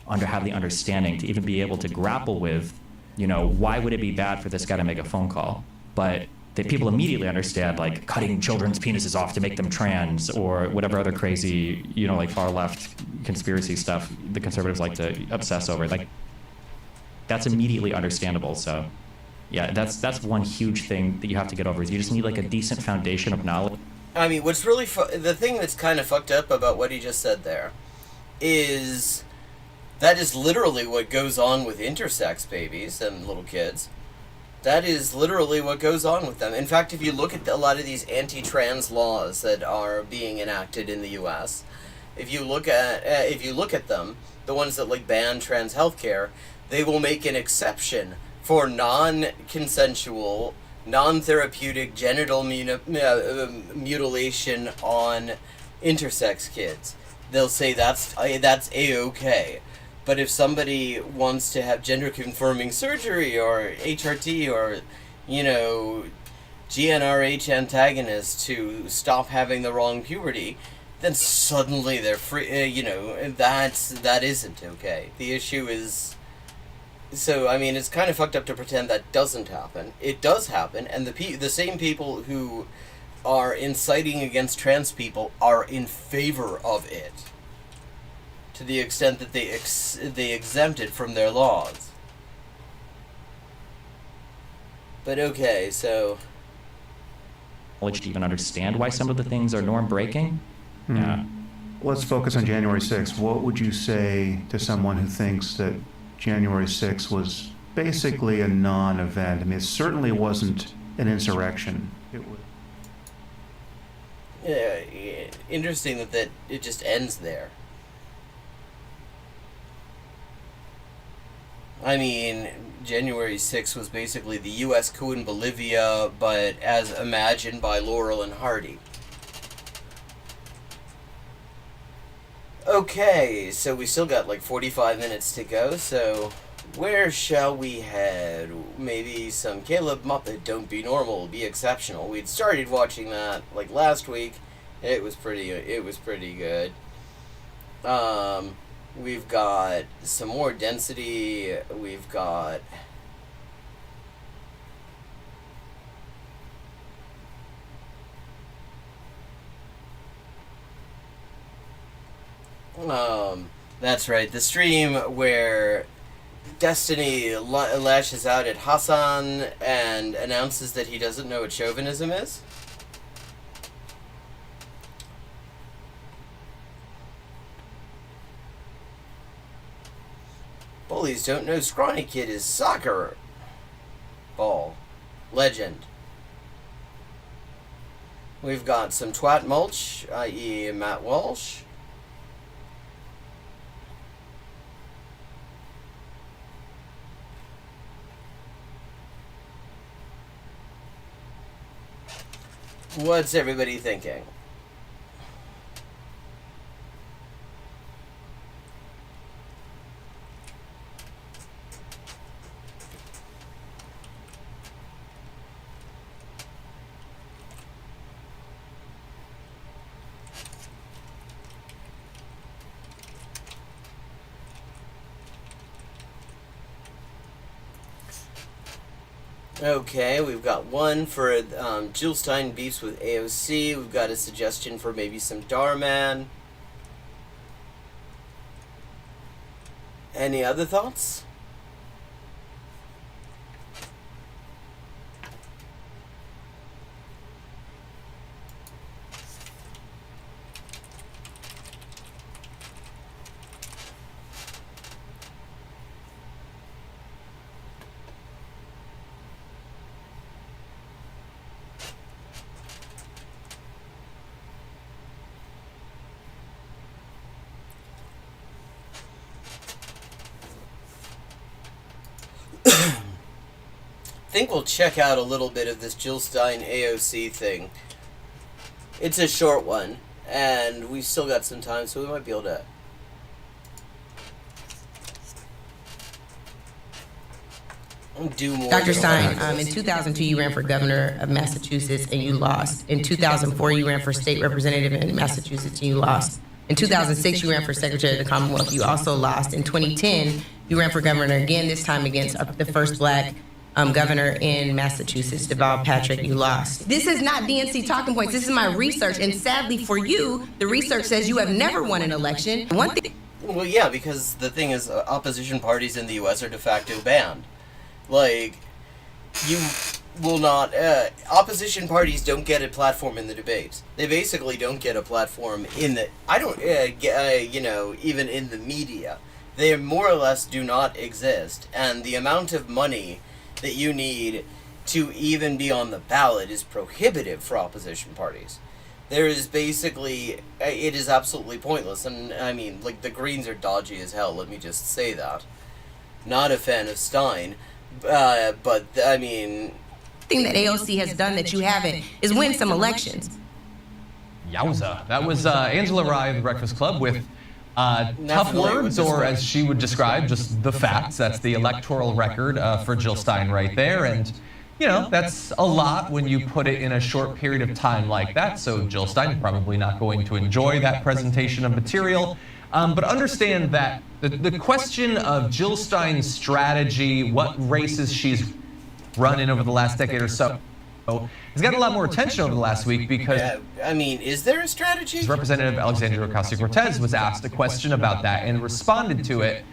Have the understanding to even be able to grapple with, why would it be bad for this guy to make a phone call? But that people immediately understand, like cutting children's penises off to make them trans, or whatever other crazy, like far left conspiracy stuff the conservatives like to obsess over. Like, that's immediately understandable. So, yeah, that's one huge thing that you have to get over. Is you just need like a decent foundation of knowledge. I mean, what's really the thing that's kind of fucked up about what he just said there is that is literally what goes on with intersex babies and little kids. That is literally what goes on with them. In fact, if you look at a lot of these anti-trans laws that are being enacted in the U.S., if you look at them, the ones that like ban trans healthcare, they will make an exception for non-consensual, non-therapeutic genital mutilation on intersex kids. They'll say that's A-okay. But if somebody wants to have gender-confirming surgery or HRT or, GnRH antagonists to stop having the wrong puberty, then suddenly they're free. That isn't okay. The issue is, so I mean, it's kind of fucked up to pretend that doesn't happen. It does happen, and the same people who are inciting against trans people are in favor of it, to the extent that they exempt it from their laws. But okay, so... Knowledge to even understand why some of the things are norm-breaking? Yeah. Let's focus on January 6th. What would you say to someone who thinks that January 6th was basically a non-event? I mean, it certainly wasn't an insurrection. It would. Yeah, interesting that it just ends there. I mean, January 6th was basically the U.S. coup in Bolivia, but as imagined by Laurel and Hardy. Okay, so we still got like 45 minutes to go, so where shall we head? Maybe some Caleb Muppet, Don't Be Normal, Be Exceptional. We'd started watching that like last week. It was pretty good. We've got some more density. We've got that's right, the stream where Destiny lashes out at Hassan and announces that he doesn't know what chauvinism is. Bullies don't know Scrawny Kid is soccer ball legend. We've got some twat mulch, i.e. Matt Walsh. What's everybody thinking? Okay, we've got one for Jill Stein beefs with AOC. We've got a suggestion for maybe some Darman. Any other thoughts? I think we'll check out a little bit of this Jill Stein AOC thing. It's a short one, and we've still got some time, so we might be able to... do more. Dr. Stein, in 2002 you ran for governor of Massachusetts and you lost. In 2004 you ran for state representative in Massachusetts and you lost. In 2006 you ran for secretary of the Commonwealth. You also lost. In 2010 you ran for governor again, this time against the first black governor in Massachusetts, Deval Patrick. You lost. This is not DNC talking points. This is my research, and sadly for you, the research says you have never won an election. One thing. Well, yeah, because the thing is, opposition parties in the U.S. are de facto banned. Like, you will not... opposition parties don't get a platform in the debates. They basically don't get a platform in the... I don't... you know, even in the media. They more or less do not exist. And the amount of money that you need to even be on the ballot is prohibitive for opposition parties. There is basically... it is absolutely pointless. And, I mean, like, the Greens are dodgy as hell, let me just say that. Not a fan of Stein. But, I mean... thing that AOC has done that you haven't is win some elections. Yowza. That was Angela Rye of the Breakfast Club with tough words, or as she would describe, just the facts. That's the electoral record for Jill Stein right there. And, you know, that's a lot when you put it in a short period of time like that. So Jill Stein probably not going to enjoy that presentation of material. But understand that the question of Jill Stein's strategy, what races she's run in over the last decade or so, has gotten a lot more attention over the last week because... I mean, is there a strategy? Representative Alexandria Ocasio-Cortez was asked a question about that and responded to it.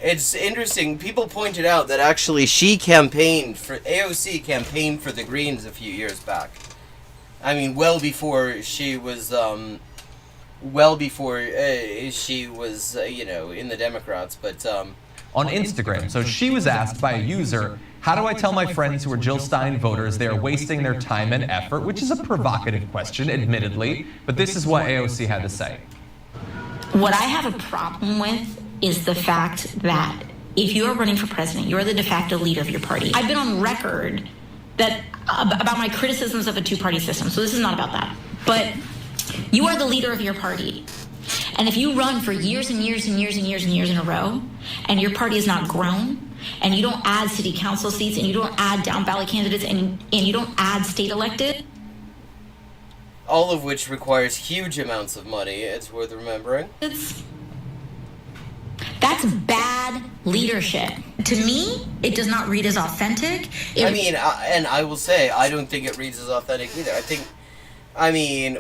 It's interesting. People pointed out that actually she campaigned for... AOC campaigned for the Greens a few years back. I mean, well before she was well before she was, in the Democrats. But on Instagram. So she was asked by a user, how do I tell my friends who are Jill Stein voters they are wasting their time and effort, which is a provocative question, admittedly, but this is what AOC had to say. What I have a problem with is the fact that if you are running for president, you're the de facto leader of your party. I've been on record that about my criticisms of a two-party system, so this is not about that. But you are the leader of your party. And if you run for years and years and years and years and years in a row, and your party has not grown, and you don't add city council seats, and you don't add down ballot candidates, and you don't add state elected, all of which requires huge amounts of money, it's worth remembering. That's bad leadership. To me, it does not read as authentic. And I will say, I don't think it reads as authentic either.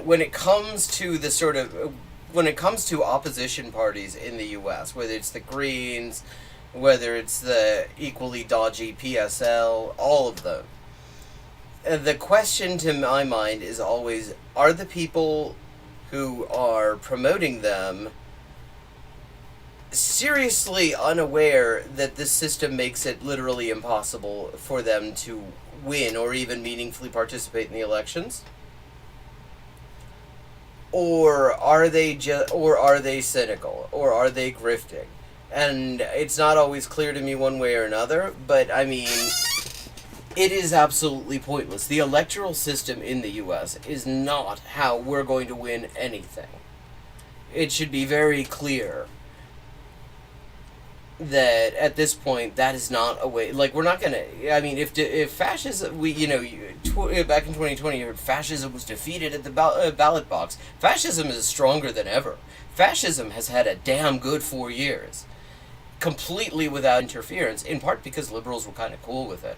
When it comes to when it comes to opposition parties in the U.S., whether it's the Greens, whether it's the equally dodgy PSL, all of them, the question to my mind is always, are the people who are promoting them seriously unaware that this system makes it literally impossible for them to win or even meaningfully participate in the elections? Or are they cynical? Or are they grifting? And it's not always clear to me one way or another, but it is absolutely pointless. The electoral system in the U.S. is not how we're going to win anything. It should be very clear that at this point that is not a way. Like, we're not gonna. If fascism, back in 2020, fascism was defeated at the ballot box. Fascism is stronger than ever. Fascism has had a damn good 4 years, completely without interference. In part because liberals were kind of cool with it,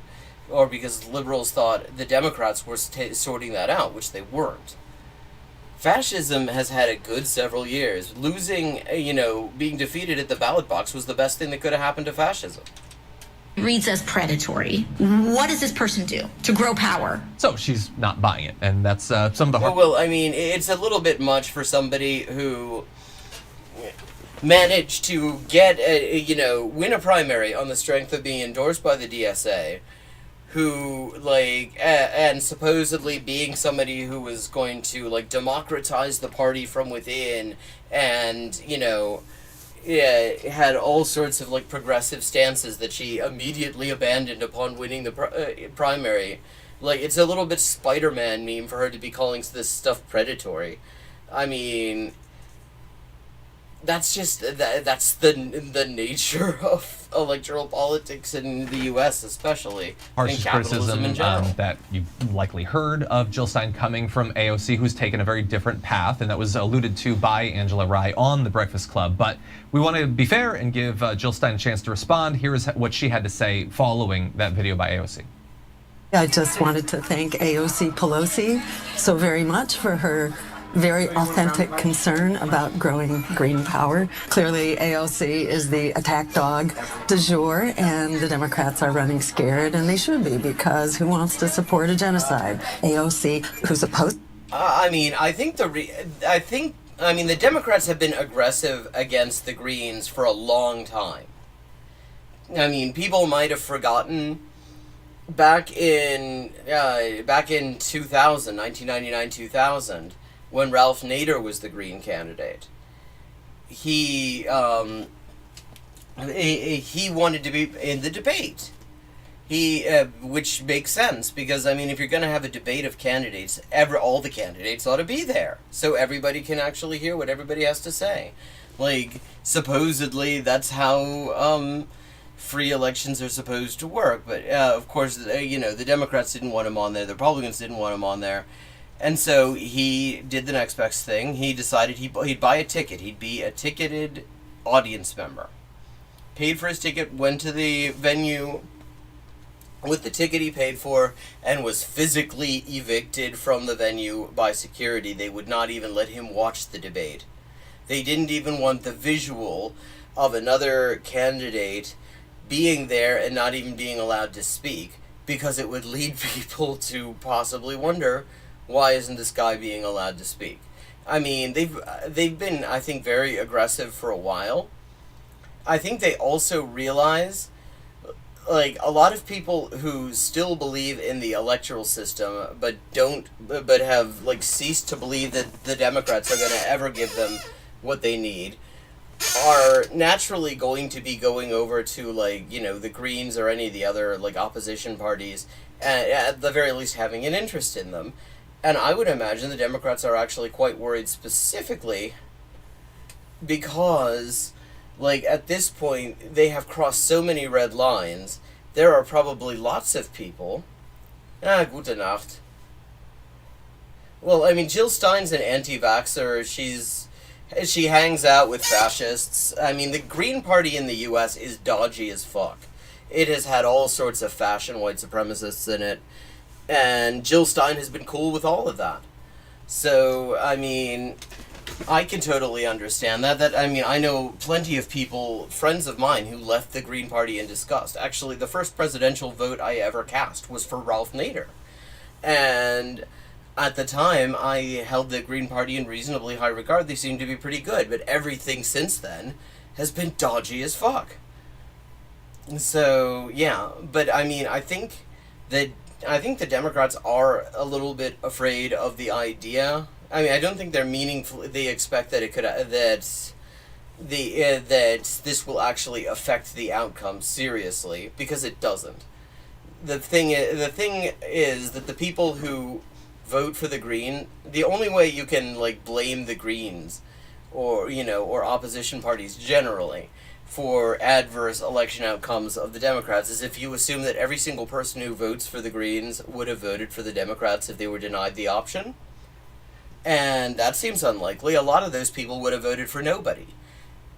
or because liberals thought the Democrats were sorting that out, which they weren't. Fascism has had a good several years. Losing, being defeated at the ballot box was the best thing that could have happened to fascism. It reads as predatory. What does this person do to grow power? So she's not buying it, and that's some of the hard... Well, it's a little bit much for somebody who managed to get, win a primary on the strength of being endorsed by the DSA, who, and supposedly being somebody who was going to, democratize the party from within, and, had all sorts of, progressive stances that she immediately abandoned upon winning the primary. It's a little bit Spider-Man meme for her to be calling this stuff predatory. That's just that's the nature of electoral politics in the U.S., especially, and capitalism in general. That you've likely heard of Jill Stein coming from AOC, who's taken a very different path, and that was alluded to by Angela Rye on The Breakfast Club. But we want to be fair and give Jill Stein a chance to respond. Here is what she had to say following that video by AOC. I just wanted to thank AOC Pelosi so very much for her very authentic concern about growing green power. Clearly, AOC is the attack dog du jour, and the Democrats are running scared, and they should be, because who wants to support a genocide? AOC, who's opposed? I think the Democrats have been aggressive against the Greens for a long time. People might have forgotten back in 2000, 1999-2000. When Ralph Nader was the Green candidate, he wanted to be in the debate. Which makes sense, because if you're going to have a debate of candidates, all the candidates ought to be there, so everybody can actually hear what everybody has to say. Supposedly that's how free elections are supposed to work, but of course, the Democrats didn't want him on there, the Republicans didn't want him on there. And so he did the next best thing. He decided he'd buy a ticket. He'd be a ticketed audience member. Paid for his ticket, went to the venue with the ticket he paid for, and was physically evicted from the venue by security. They would not even let him watch the debate. They didn't even want the visual of another candidate being there and not even being allowed to speak, because it would lead people to possibly wonder, why isn't this guy being allowed to speak? I mean, they've been, I think, very aggressive for a while. I think they also realize, like, a lot of people who still believe in the electoral system but have, like, ceased to believe that the Democrats are going to ever give them what they need are naturally going to be going over to, like, you know, the Greens or any of the other, like, opposition parties, at the very least having an interest in them. And I would imagine the Democrats are actually quite worried specifically because, like, at this point, they have crossed so many red lines. There are probably lots of people. Gute Nacht. Well, I mean, Jill Stein's an anti-vaxxer. She hangs out with fascists. I mean, the Green Party in the U.S. is dodgy as fuck. It has had all sorts of fashion white supremacists in it, and Jill Stein has been cool with all of that. So, I mean, I can totally understand that. I mean, I know plenty of people, friends of mine, who left the Green Party in disgust. Actually, the first presidential vote I ever cast was for Ralph Nader. And at the time, I held the Green Party in reasonably high regard. They seemed to be pretty good, but everything since then has been dodgy as fuck. So, yeah, but I mean, I think the Democrats are a little bit afraid of the idea. I mean, I don't think they're meaningful. They expect that it could that this will actually affect the outcome seriously, because it doesn't. The thing is that the people who vote for the Green, the only way you can, like, blame the Greens or, you know, or opposition parties generally for adverse election outcomes of the Democrats is if you assume that every single person who votes for the Greens would have voted for the Democrats if they were denied the option. And that seems unlikely. A lot of those people would have voted for nobody.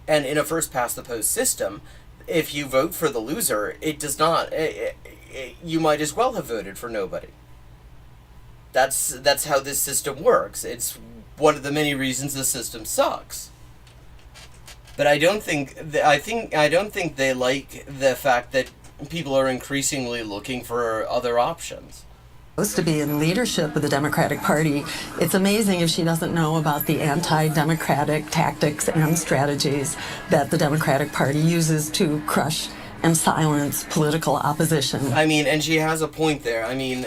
And in a first-past-the-post system, if you vote for the loser, it does not... you might as well have voted for nobody. That's how this system works. It's one of the many reasons the system sucks. But I don't think they like the fact that people are increasingly looking for other options. Supposed to be in leadership of the Democratic Party. It's amazing if she doesn't know about the anti-democratic tactics and strategies that the Democratic Party uses to crush and silence political opposition. I mean, and she has a point there. I mean,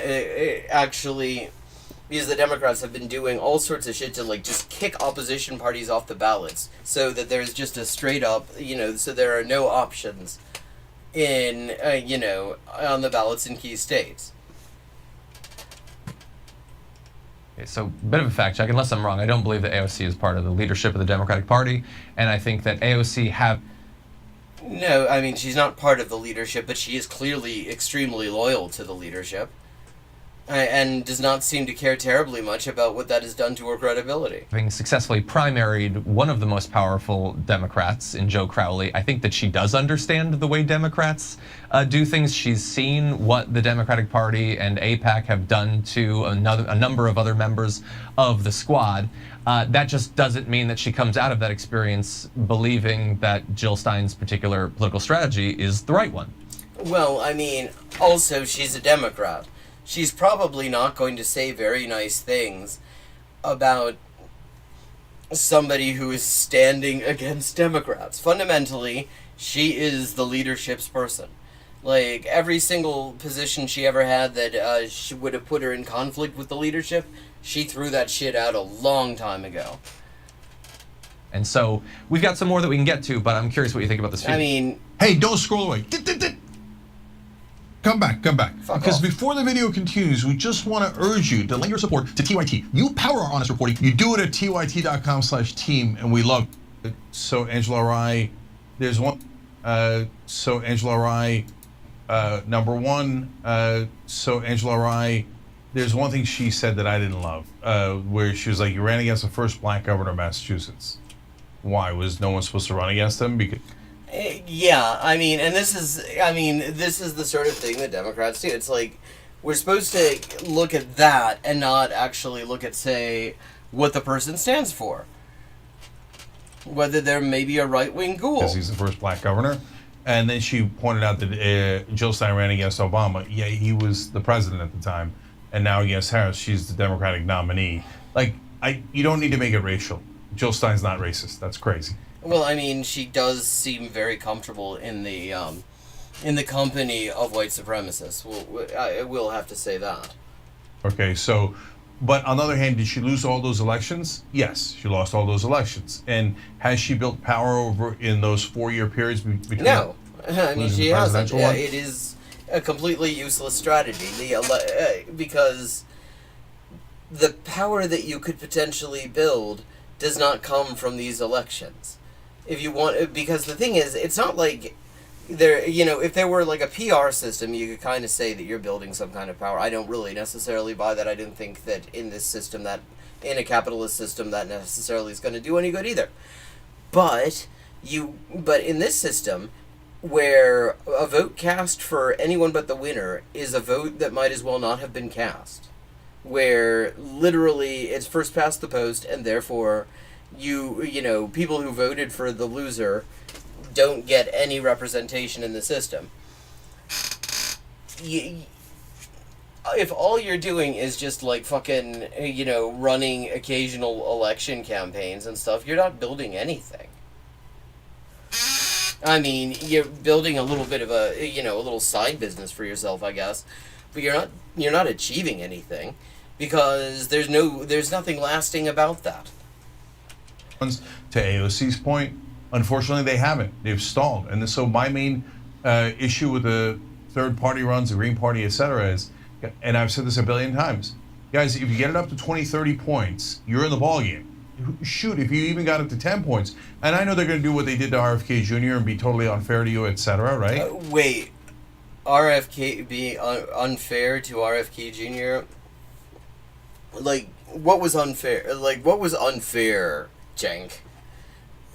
actually, because the Democrats have been doing all sorts of shit to, like, just kick opposition parties off the ballots so that there's just a straight up, you know, so there are no options in, you know, on the ballots in key states. Okay, so, bit of a fact check. Unless I'm wrong, I don't believe that AOC is part of the leadership of the Democratic Party, and I think that AOC have... No, I mean, she's not part of the leadership, but she is clearly extremely loyal to the leadership. And does not seem to care terribly much about what that has done to her credibility. Having successfully primaried one of the most powerful Democrats in Joe Crowley, I think that she does understand the way Democrats do things. She's seen what the Democratic Party and AIPAC have done to a number of other members of the squad. That just doesn't mean that she comes out of that experience believing that Jill Stein's particular political strategy is the right one. Well, I mean, also she's a Democrat. She's probably not going to say very nice things about somebody who is standing against Democrats. Fundamentally, she is the leadership's person. Like, every single position she ever had that she would have put her in conflict with the leadership, she threw that shit out a long time ago. And so, we've got some more that we can get to, but I'm curious what you think about this video. I mean... Hey, don't scroll away. Come back. Because before the video continues, we just want to urge you to lend your support to TYT. You power our honest reporting. You do it at tyt.com/team, and we love it. So, Angela Rye, there's one. So, Angela Rye, number one. So, Angela Rye, there's one thing she said that I didn't love, where she was like, you ran against the first black governor of Massachusetts. Why? Was no one supposed to run against him? Because... Yeah, I mean, and this is the sort of thing that Democrats do. It's like, we're supposed to look at that and not actually look at, say, what the person stands for. Whether they're maybe a right-wing ghoul. Because he's the first black governor. And then she pointed out that Jill Stein ran against Obama. Yeah, he was the president at the time. And now against Harris, she's the Democratic nominee. Like, you don't need to make it racial. Jill Stein's not racist. That's crazy. Well, I mean, she does seem very comfortable in the company of white supremacists. I will have to say that. Okay, so, but on the other hand, did she lose all those elections? Yes, she lost all those elections. And has she built power over in those 4-year periods between? No, I mean she hasn't. One? It is a completely useless strategy. Because the power that you could potentially build does not come from these elections. If you want, because the thing is, it's not like there, if there were like a PR system, you could kind of say that you're building some kind of power. I don't really necessarily buy that. I don't think that in this system, that in a capitalist system, that necessarily is going to do any good either. But in this system, where a vote cast for anyone but the winner is a vote that might as well not have been cast, where literally it's first past the post, and therefore people who voted for the loser don't get any representation in the system. If all you're doing is just like fucking, running occasional election campaigns and stuff, you're not building anything. I mean, you're building a little bit of a little side business for yourself, I guess, but you're not achieving anything because there's nothing lasting about that. To AOC's point, unfortunately, they haven't. They've stalled. And so my main issue with the third-party runs, the Green Party, etc., is, and I've said this a billion times, guys, if you get it up to 20, 30 points, you're in the ballgame. Shoot, if you even got it to 10 points, and I know they're going to do what they did to RFK Jr. and be totally unfair to you, etc., right? Wait, RFK being unfair to RFK Jr.? Like, what was unfair? Like, what was unfair, Cenk?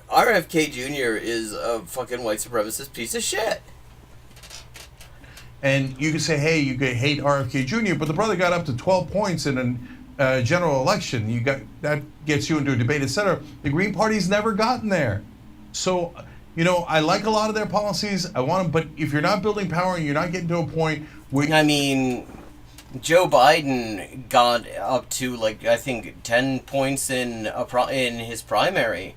RFK Jr. is a fucking white supremacist piece of shit. And you could say, hey, you could hate RFK Jr., but the brother got up to 12 points in a general election. That gets you into a debate, etc. The Green Party's never gotten there. So, I like a lot of their policies. I want them, but if you're not building power and you're not getting to a point where... I mean, Joe Biden got up to, I think 10 points in his primary,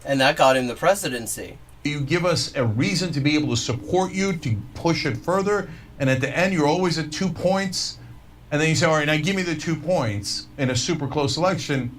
and that got him the presidency. You give us a reason to be able to support you, to push it further, and at the end you're always at 2 points, and then you say, all right, now give me the 2 points in a super close election.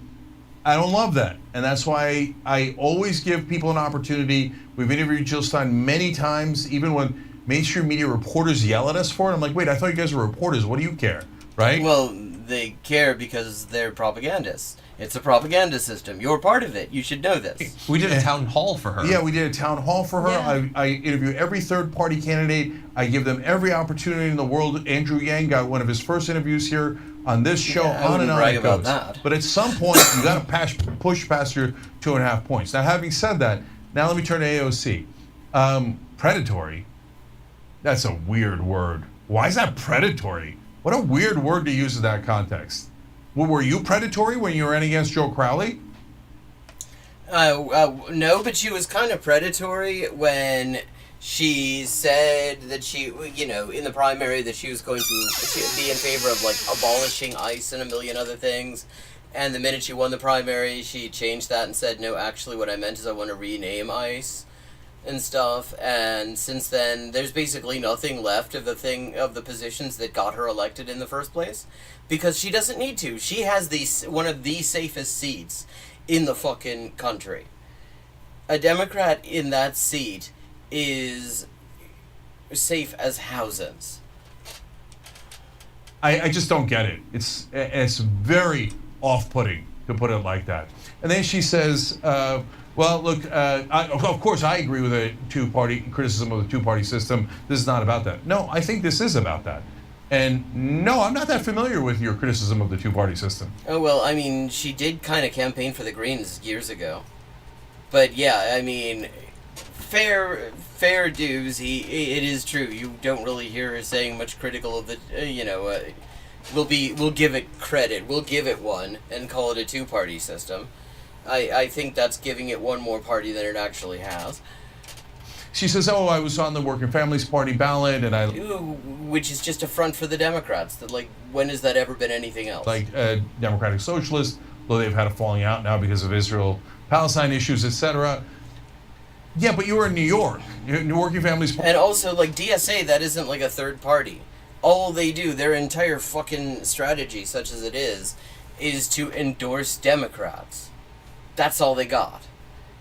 I don't love that, and that's why I always give people an opportunity. We've interviewed Jill Stein many times, even when mainstream media reporters yell at us for it. I'm like, wait, I thought you guys were reporters. What do you care, right? Well, they care because they're propagandists. It's a propaganda system. You're part of it. You should know this. We did a town hall for her. Yeah, we did a town hall for her. Yeah. I interview every third-party candidate. I give them every opportunity in the world. Andrew Yang got one of his first interviews here on this show. On and on it goes. That. But at some point, you got to push past your 2.5 points. Now, having said that, now let me turn to AOC. Predatory. That's a weird word. Why is that predatory? What a weird word to use in that context. Well, were you predatory when you ran against Joe Crowley? No, but she was kind of predatory when she said that she, in the primary that she was going to be in favor of, abolishing ICE and a million other things. And the minute she won the primary, she changed that and said, no, actually what I meant is I want to rename ICE and stuff. And since then, there's basically nothing left of the positions that got her elected in the first place. Because she doesn't need to. She has one of the safest seats in the fucking country. A Democrat in that seat is safe as houses. I just don't get it. It's very off-putting, to put it like that. And then she says, well, look, of course I agree with the two-party criticism of the two-party system. This is not about that. No, I think this is about that. And no, I'm not that familiar with your criticism of the two-party system. Oh, well, I mean, she did kind of campaign for the Greens years ago. But yeah, I mean, fair dues, it is true. You don't really hear her saying much critical of the, we'll give it credit, we'll give it one, and call it a two-party system. I think that's giving it one more party than it actually has. She says, oh, I was on the Working Families Party ballot, and which is just a front for the Democrats. That, when has that ever been anything else? Democratic Socialists, though they've had a falling out now because of Israel-Palestine issues, etc. Yeah, but you were in New York. New York, your family's... And also, like, DSA, that isn't like a third party. All they do, their entire fucking strategy, such as it is to endorse Democrats. That's all they got.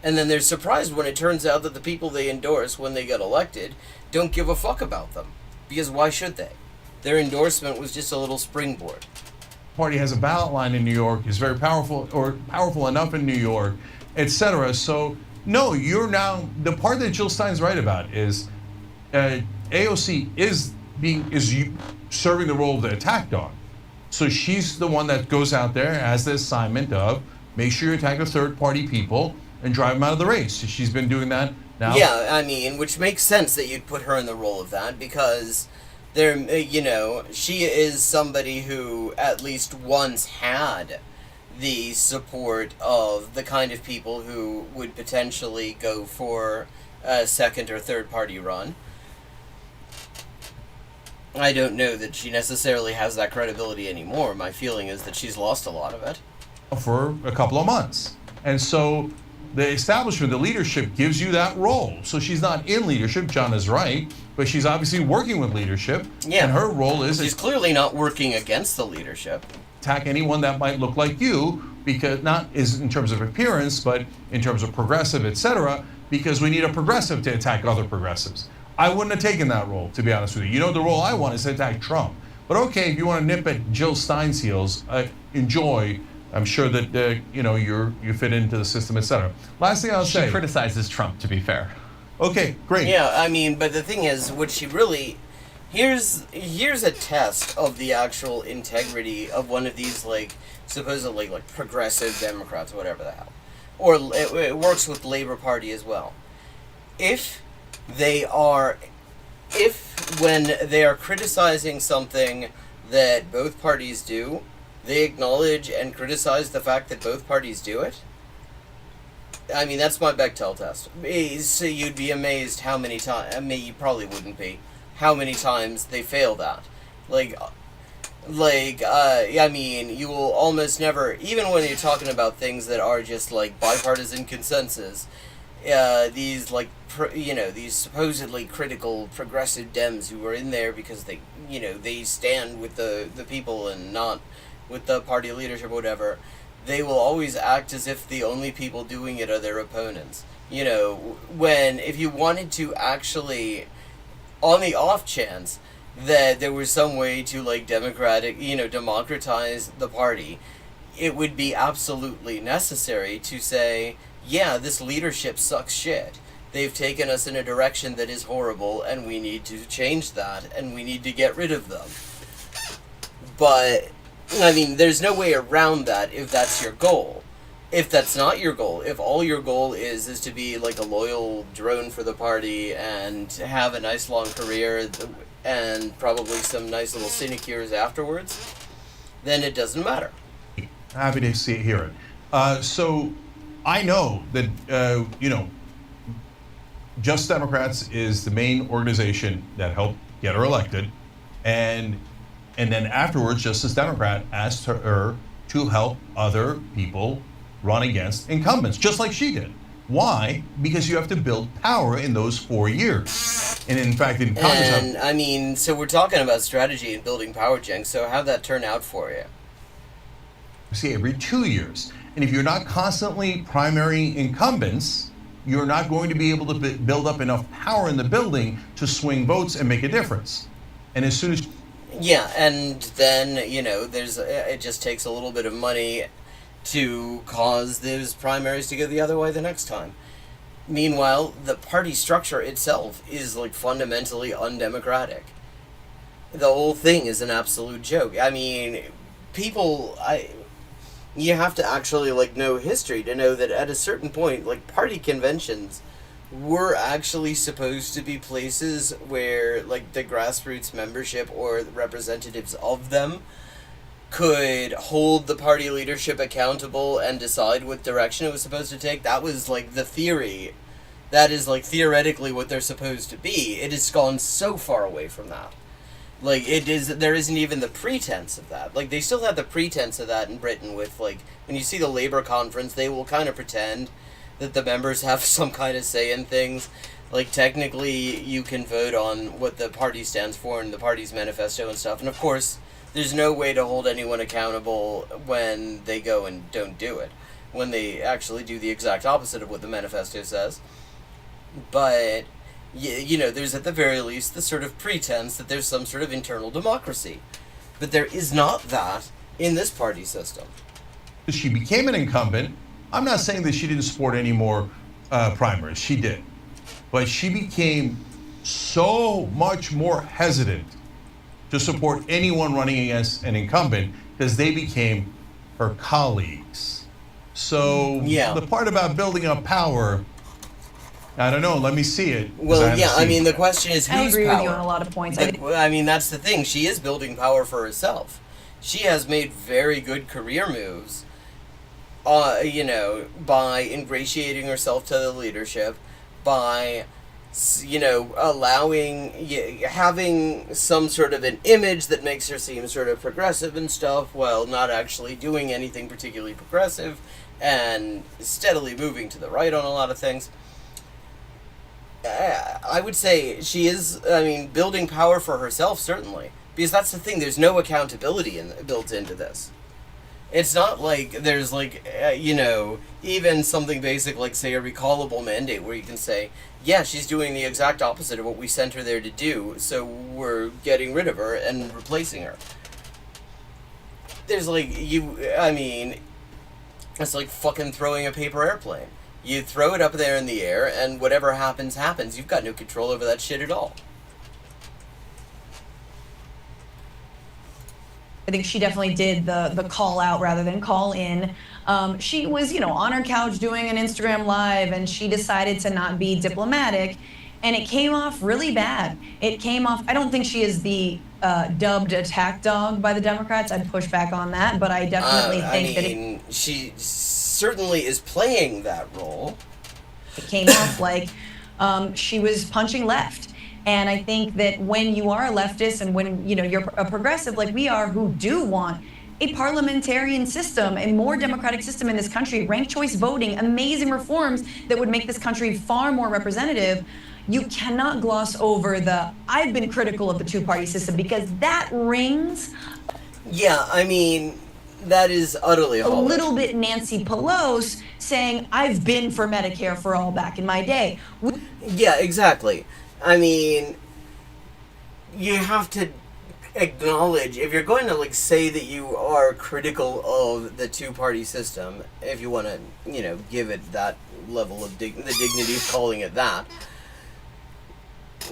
And then they're surprised when it turns out that the people they endorse when they get elected don't give a fuck about them. Because why should they? Their endorsement was just a little springboard. Party has a ballot line in New York, is very powerful, or powerful enough in New York, etc. So, no, you're now, the part that Jill Stein's right about is AOC is serving the role of the attack dog. So she's the one that goes out there, has the assignment of make sure you attack the third-party people and drive them out of the race. She's been doing that now. Yeah, I mean, which makes sense that you'd put her in the role of that, because there, you know, she is somebody who at least once had the support of the kind of people who would potentially go for a second or third party run. I don't know that she necessarily has that credibility anymore. My feeling is that she's lost a lot of it. For a couple of months. And so the establishment, the leadership gives you that role. So she's not in leadership, John is right, but she's obviously working with leadership. Yeah. And her role is... She's clearly not working against the leadership. Attack anyone that might look like you, because not is in terms of appearance, but in terms of progressive, etc., because we need a progressive to attack other progressives. I wouldn't have taken that role, to be honest with you. You know, the role I want is to attack Trump. But okay, if you want to nip at Jill Stein's heels, enjoy. I'm sure that you know you fit into the system, etc. Last thing I'll say. She criticizes Trump, to be fair. Okay, great. Yeah, I mean, but the thing is, what she really... Here's a test of the actual integrity of one of these, like, supposedly, like, progressive Democrats, whatever the hell. Or it works with Labor Party as well. If when they are criticizing something that both parties do, they acknowledge and criticize the fact that both parties do it. I mean, that's my Bechdel test. So you'd be amazed how many times, I mean, you probably wouldn't be, how many times they fail that. I mean, you will almost never, even when you're talking about things that are just, like, bipartisan consensus, these, like, these supposedly critical progressive Dems who are in there because they, you know, they stand with the people and not with the party leadership or whatever, they will always act as if the only people doing it are their opponents. You know, if you wanted to actually, on the off chance that there was some way to, like, democratize the party, it would be absolutely necessary to say, yeah, this leadership sucks shit. They've taken us in a direction that is horrible, and we need to change that, and we need to get rid of them. But, I mean, there's no way around that if that's your goal. If that's not your goal, if all your goal is to be, like, a loyal drone for the party and have a nice long career and probably some nice little sinecures afterwards, then it doesn't matter. Happy to hear it. So I know that, Just Democrats is the main organization that helped get her elected, and then afterwards, Justice Democrat asked her to help other people run against incumbents, just like she did. Why? Because you have to build power in those 4 years. And in fact, in Congress... And, I mean, so we're talking about strategy and building power, Jenks, so how'd that turn out for you? See, every 2 years. And if you're not constantly primary incumbents, you're not going to be able to build up enough power in the building to swing votes and make a difference. And as soon as... Yeah, and then, you know, it just takes a little bit of money to cause those primaries to go the other way the next time. Meanwhile, the party structure itself is, like, fundamentally undemocratic. The whole thing is an absolute joke. I mean, you have to actually, like, know history to know that at a certain point, like, party conventions were actually supposed to be places where, like, the grassroots membership or the representatives of them could hold the party leadership accountable and decide what direction it was supposed to take. That was, like, the theory. That is, like, theoretically what they're supposed to be. It has gone so far away from that. Like, there isn't even the pretense of that. Like, they still have the pretense of that in Britain with, like, when you see the Labour conference, they will kind of pretend that the members have some kind of say in things. Like, technically, you can vote on what the party stands for in the party's manifesto and stuff. And, of course, there's no way to hold anyone accountable when they go and don't do it. When they actually do the exact opposite of what the manifesto says. But... you know, there's at the very least the sort of pretense that there's some sort of internal democracy. But there is not that in this party system. She became an incumbent. I'm not saying that she didn't support any more primaries. She did. But she became so much more hesitant to support anyone running against an incumbent because they became her colleagues. So the part about building up power... I don't know. Let me see it. Well, yeah. I mean, the question is whose power. I agree with you on a lot of points. I mean, that's the thing. She is building power for herself. She has made very good career moves. You know, by ingratiating herself to the leadership, by, you know, having some sort of an image that makes her seem sort of progressive and stuff, while not actually doing anything particularly progressive, and steadily moving to the right on a lot of things. I would say she is, I mean, building power for herself, certainly. Because that's the thing, there's no accountability built into this. It's not like there's, like, you know, even something basic like, say, a recallable mandate where you can say, yeah, she's doing the exact opposite of what we sent her there to do, so we're getting rid of her and replacing her. There's, like, I mean, it's like fucking throwing a paper airplane. You throw it up there in the air, and whatever happens, happens. You've got no control over that shit at all. I think she definitely did the call out rather than call in. She was, you know, on her couch doing an Instagram live, and she decided to not be diplomatic, and it came off really bad. It came off, I don't think she is the dubbed attack dog by the Democrats. I'd push back on that, but I definitely think that she certainly is playing that role. It came off like she was punching left. And I think that when you are a leftist and when, you know, you're a progressive like we are, who do want a parliamentarian system, a more democratic system in this country, ranked choice voting, amazing reforms that would make this country far more representative, you cannot gloss over I've been critical of the two-party system, because that rings. Yeah, I mean, that is utterly a little bit Nancy Pelosi saying, I've been for Medicare for all back in my day. Yeah, exactly. I mean, you have to acknowledge, if you're going to, like, say that you are critical of the two-party system, if you want to, you know, give it that level of the dignity of calling it that,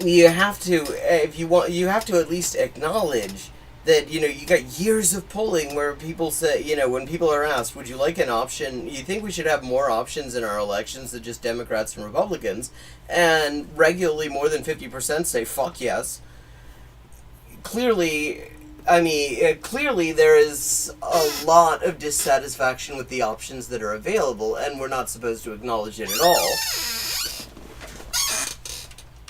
you have to, you have to at least acknowledge that, you know, you got years of polling where people say, you know, when people are asked, would you like an option, you think we should have more options in our elections than just Democrats and Republicans, and regularly more than 50% say, fuck yes. Clearly, I mean, clearly there is a lot of dissatisfaction with the options that are available, and we're not supposed to acknowledge it at all.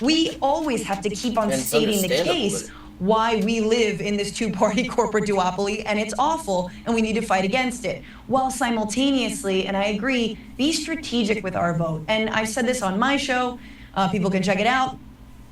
We always have to keep on stating the case why we live in this two-party corporate duopoly, and it's awful, and we need to fight against it. While simultaneously, and I agree, be strategic with our vote. And I've said this on my show, people can check it out,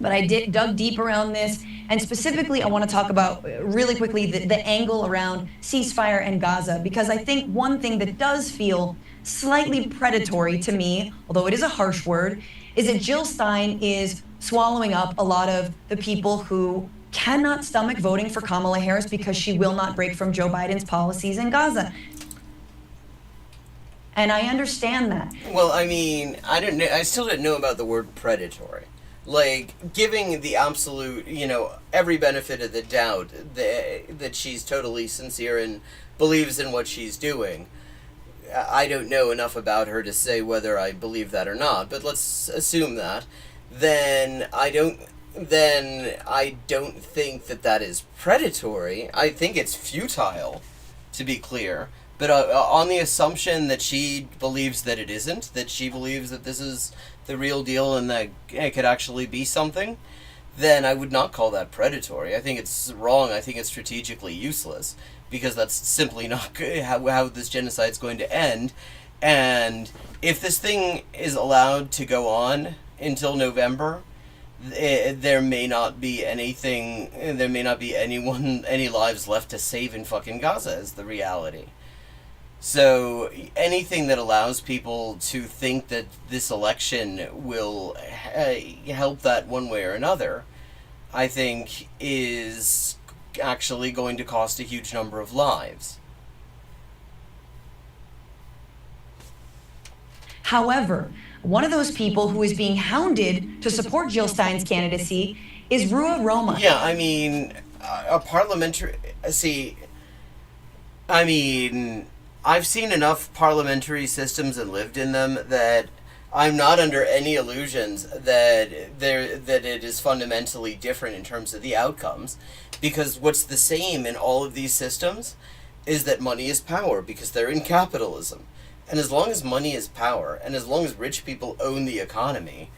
but I dug deep around this, and specifically I want to talk about, really quickly, the angle around ceasefire and Gaza, because I think one thing that does feel slightly predatory to me, although it is a harsh word, is that Jill Stein is swallowing up a lot of the people who cannot stomach voting for Kamala Harris because she will not break from Joe Biden's policies in Gaza. And I understand that. Well, I mean, I still didn't know about the word predatory. Like, giving the absolute, you know, every benefit of the doubt that she's totally sincere and believes in what she's doing. I don't know enough about her to say whether I believe that or not, but let's assume that. Then I don't think that is predatory. I think it's futile, to be clear. But on the assumption that she believes that it isn't, that she believes that this is the real deal and that it could actually be something, then I would not call that predatory. I think it's wrong. I think it's strategically useless, because that's simply not how this genocide is going to end. And if this thing is allowed to go on until November, there may not be anything, there may not be any lives left to save in fucking Gaza, is the reality. So anything that allows people to think that this election will help that one way or another, I think is actually going to cost a huge number of lives. However, one of those people who is being hounded to support Jill Stein's candidacy is Ruwa Roma. Yeah, I mean, a parliamentary... See, I mean, I've seen enough parliamentary systems and lived in them that I'm not under any illusions that it is fundamentally different in terms of the outcomes, because what's the same in all of these systems is that money is power, because they're in capitalism. And as long as money is power, and as long as rich people own the economy,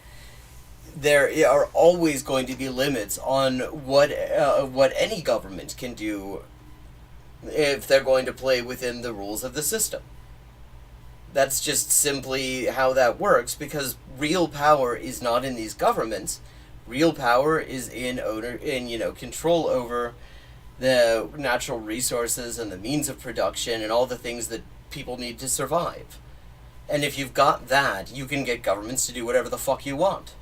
there are always going to be limits on what any government can do if they're going to play within the rules of the system. That's just simply how that works, because real power is not in these governments. Real power is in control over the natural resources and the means of production and all the things that people need to survive. And if you've got that, you can get governments to do whatever the fuck you want.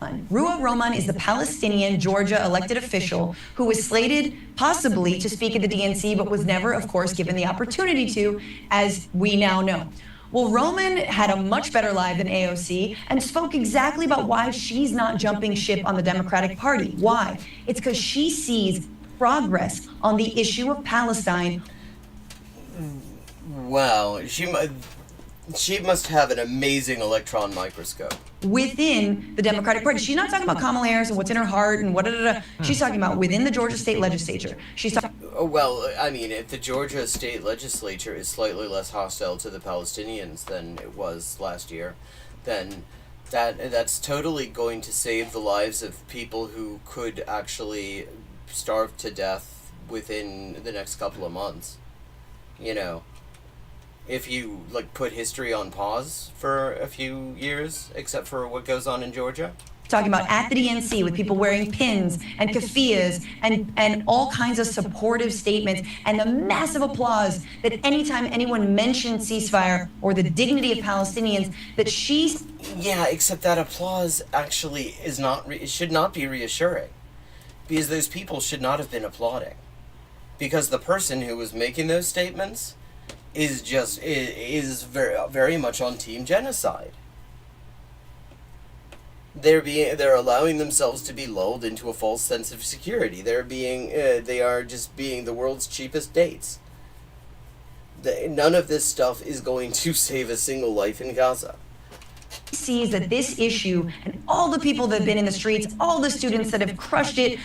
Ruwa Roman is the Palestinian Georgia elected official who was slated possibly to speak at the DNC, but was never, of course, given the opportunity to, as we now know. Well, Roman had a much better live than AOC and spoke exactly about why she's not jumping ship on the Democratic Party. Why? It's because she sees progress on the issue of Palestine. Wow, she must have an amazing electron microscope. Within the Democratic Party. She's not talking about Kamala Harris and what's in her heart and what. She's talking about within the Georgia state legislature. She's talking. Well, I mean, if the Georgia state legislature is slightly less hostile to the Palestinians than it was last year, then that's totally going to save the lives of people who could actually starve to death within the next couple of months. You know, if you put history on pause for a few years, except for what goes on in Georgia. Talking about at the DNC with people wearing pins and keffiyehs and all kinds of supportive statements and the massive applause that anytime anyone mentions ceasefire or the dignity of Palestinians, that she's... Yeah, except that applause actually is not should not be reassuring, because those people should not have been applauding, because the person who was making those statements is very, very much on team genocide. They're allowing themselves to be lulled into a false sense of security. They are just being the world's cheapest dates. None of this stuff is going to save a single life in Gaza. Sees that this issue and all the people that have been in the streets, all the students that have crushed it,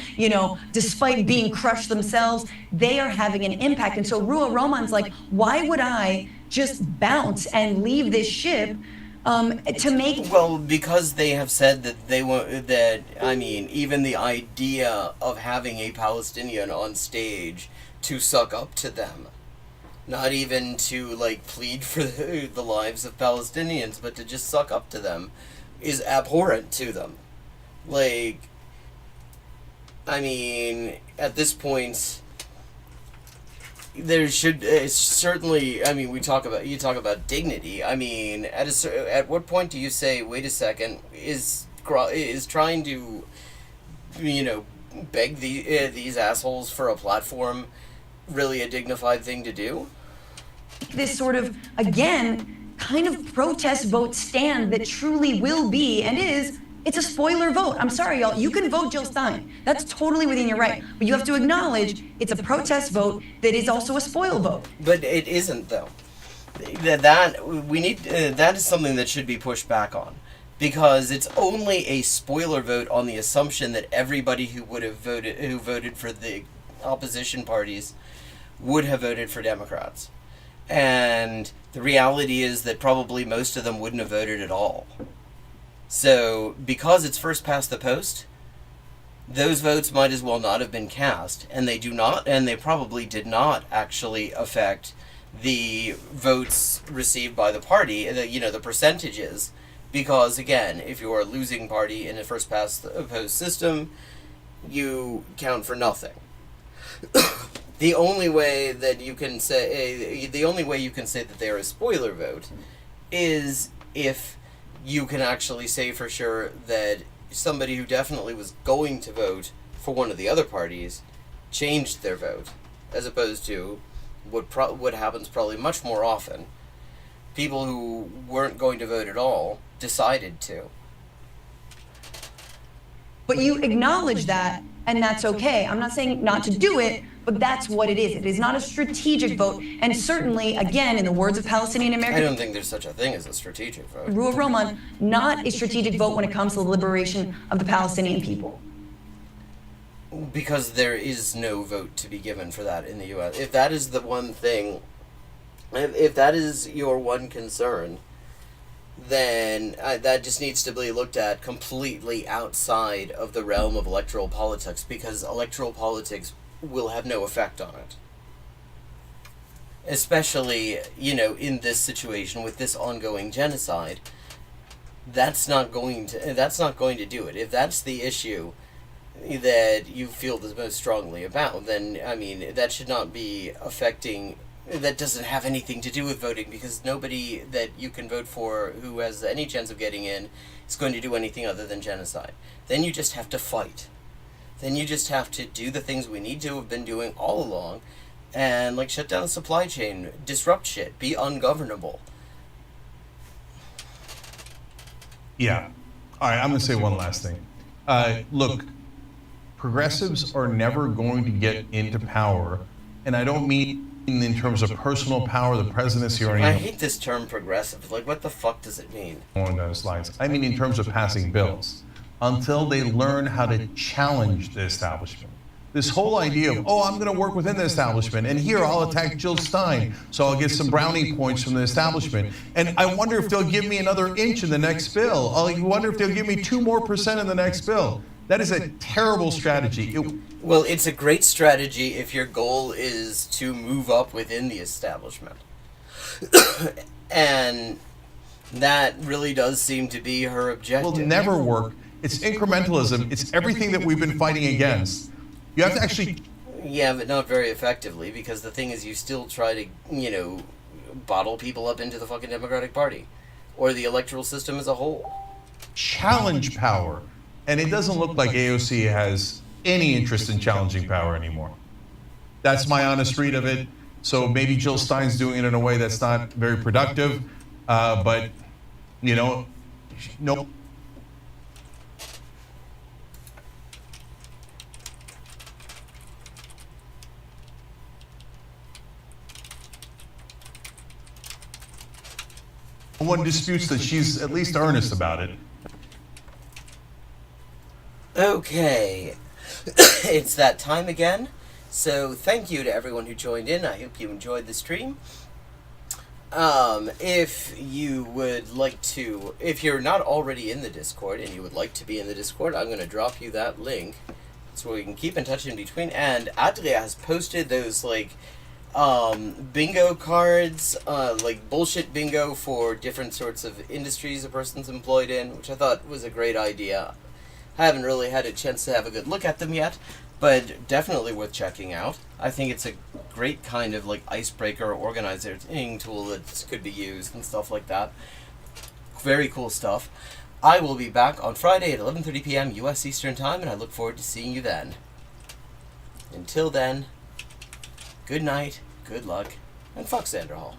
despite being crushed themselves, they are having an impact. And so Ruwa Roman's like, why would I just bounce and leave this ship to make... Well, because they have said that they want even the idea of having a Palestinian on stage to suck up to them, not even to plead for the lives of Palestinians, but to just suck up to them, is abhorrent to them. At this point, there should certainly. You talk about dignity. At what point do you say, wait a second, is trying to, beg these assholes for a platform really a dignified thing to do? This sort of, again, kind of protest vote stand that truly will be and is, it's a spoiler vote. I'm sorry, y'all. You can vote Jill Stein. That's totally within your right. But you have to acknowledge it's a protest vote that is also a spoil vote. But it isn't, though. That is something that should be pushed back on. Because it's only a spoiler vote on the assumption that everybody who voted for the opposition parties would have voted for Democrats. And the reality is that probably most of them wouldn't have voted at all. So, because it's first past the post, those votes might as well not have been cast, and they do not, and they probably did not actually affect the votes received by the party, the percentages, because again, if you're a losing party in a first past the post system, you count for nothing. The only way you can say that they're a spoiler vote is if you can actually say for sure that somebody who definitely was going to vote for one of the other parties changed their vote, as opposed to what happens probably much more often. People who weren't going to vote at all decided to. But you acknowledge that, and that's okay. I'm not saying not to do it, but that's what it is. It is not a strategic vote, and certainly, again, in the words of Palestinian American... I don't think there's such a thing as a strategic vote. Ruah Roman, not a strategic vote when it comes to the liberation of the Palestinian people. Because there is no vote to be given for that in the U.S. If that is the one thing, if that is your one concern, then that just needs to be looked at completely outside of the realm of electoral politics, because electoral politics will have no effect on it. Especially, in this situation with this ongoing genocide, that's not going to do it. If that's the issue that you feel the most strongly about, then, that should not be affecting... That doesn't have anything to do with voting, because nobody that you can vote for who has any chance of getting in is going to do anything other than genocide. Then you just have to fight. Then you just have to do the things we need to have been doing all along, and shut down the supply chain, disrupt shit, be ungovernable. Yeah. All right, I'm going to say one last thing. Look, progressives are never going to get into power, and I don't mean in terms of personal power, the presidency, or anything. I hate this term progressive. What the fuck does it mean? Along those lines. I mean in terms of passing bills, until they learn how to challenge the establishment. This whole idea of, I'm going to work within the establishment, and here I'll attack Jill Stein, so I'll get some brownie points from the establishment. And I wonder if they'll give me another inch in the next bill. I wonder if they'll give me 2% more in the next bill. That is a terrible strategy. Well, it's a great strategy if your goal is to move up within the establishment. And that really does seem to be her objective. It will never work. It's incrementalism. It's everything that we've been fighting against. You have to actually... Yeah, but not very effectively, because the thing is you still try to, bottle people up into the fucking Democratic Party. Or the electoral system as a whole. Challenge power. And it doesn't look like AOC has any interest in challenging power anymore. That's my honest read of it. So maybe Jill Stein's doing it in a way that's not very productive, but, nope. No one disputes that she's at least earnest about it. Okay, it's that time again, so thank you to everyone who joined in. I hope you enjoyed the stream. If you would like to, if you're not already in the Discord and you would like to be in the Discord, I'm going to drop you that link so we can keep in touch in between. And Adria has posted those, bingo cards, bullshit bingo for different sorts of industries a person's employed in, which I thought was a great idea. I haven't really had a chance to have a good look at them yet, but definitely worth checking out. I think it's a great kind of icebreaker organizing tool that could be used and stuff like that. Very cool stuff. I will be back on Friday at 11:30 p.m. U.S. Eastern Time, and I look forward to seeing you then. Until then, good night, good luck, and fuck Xander Hall.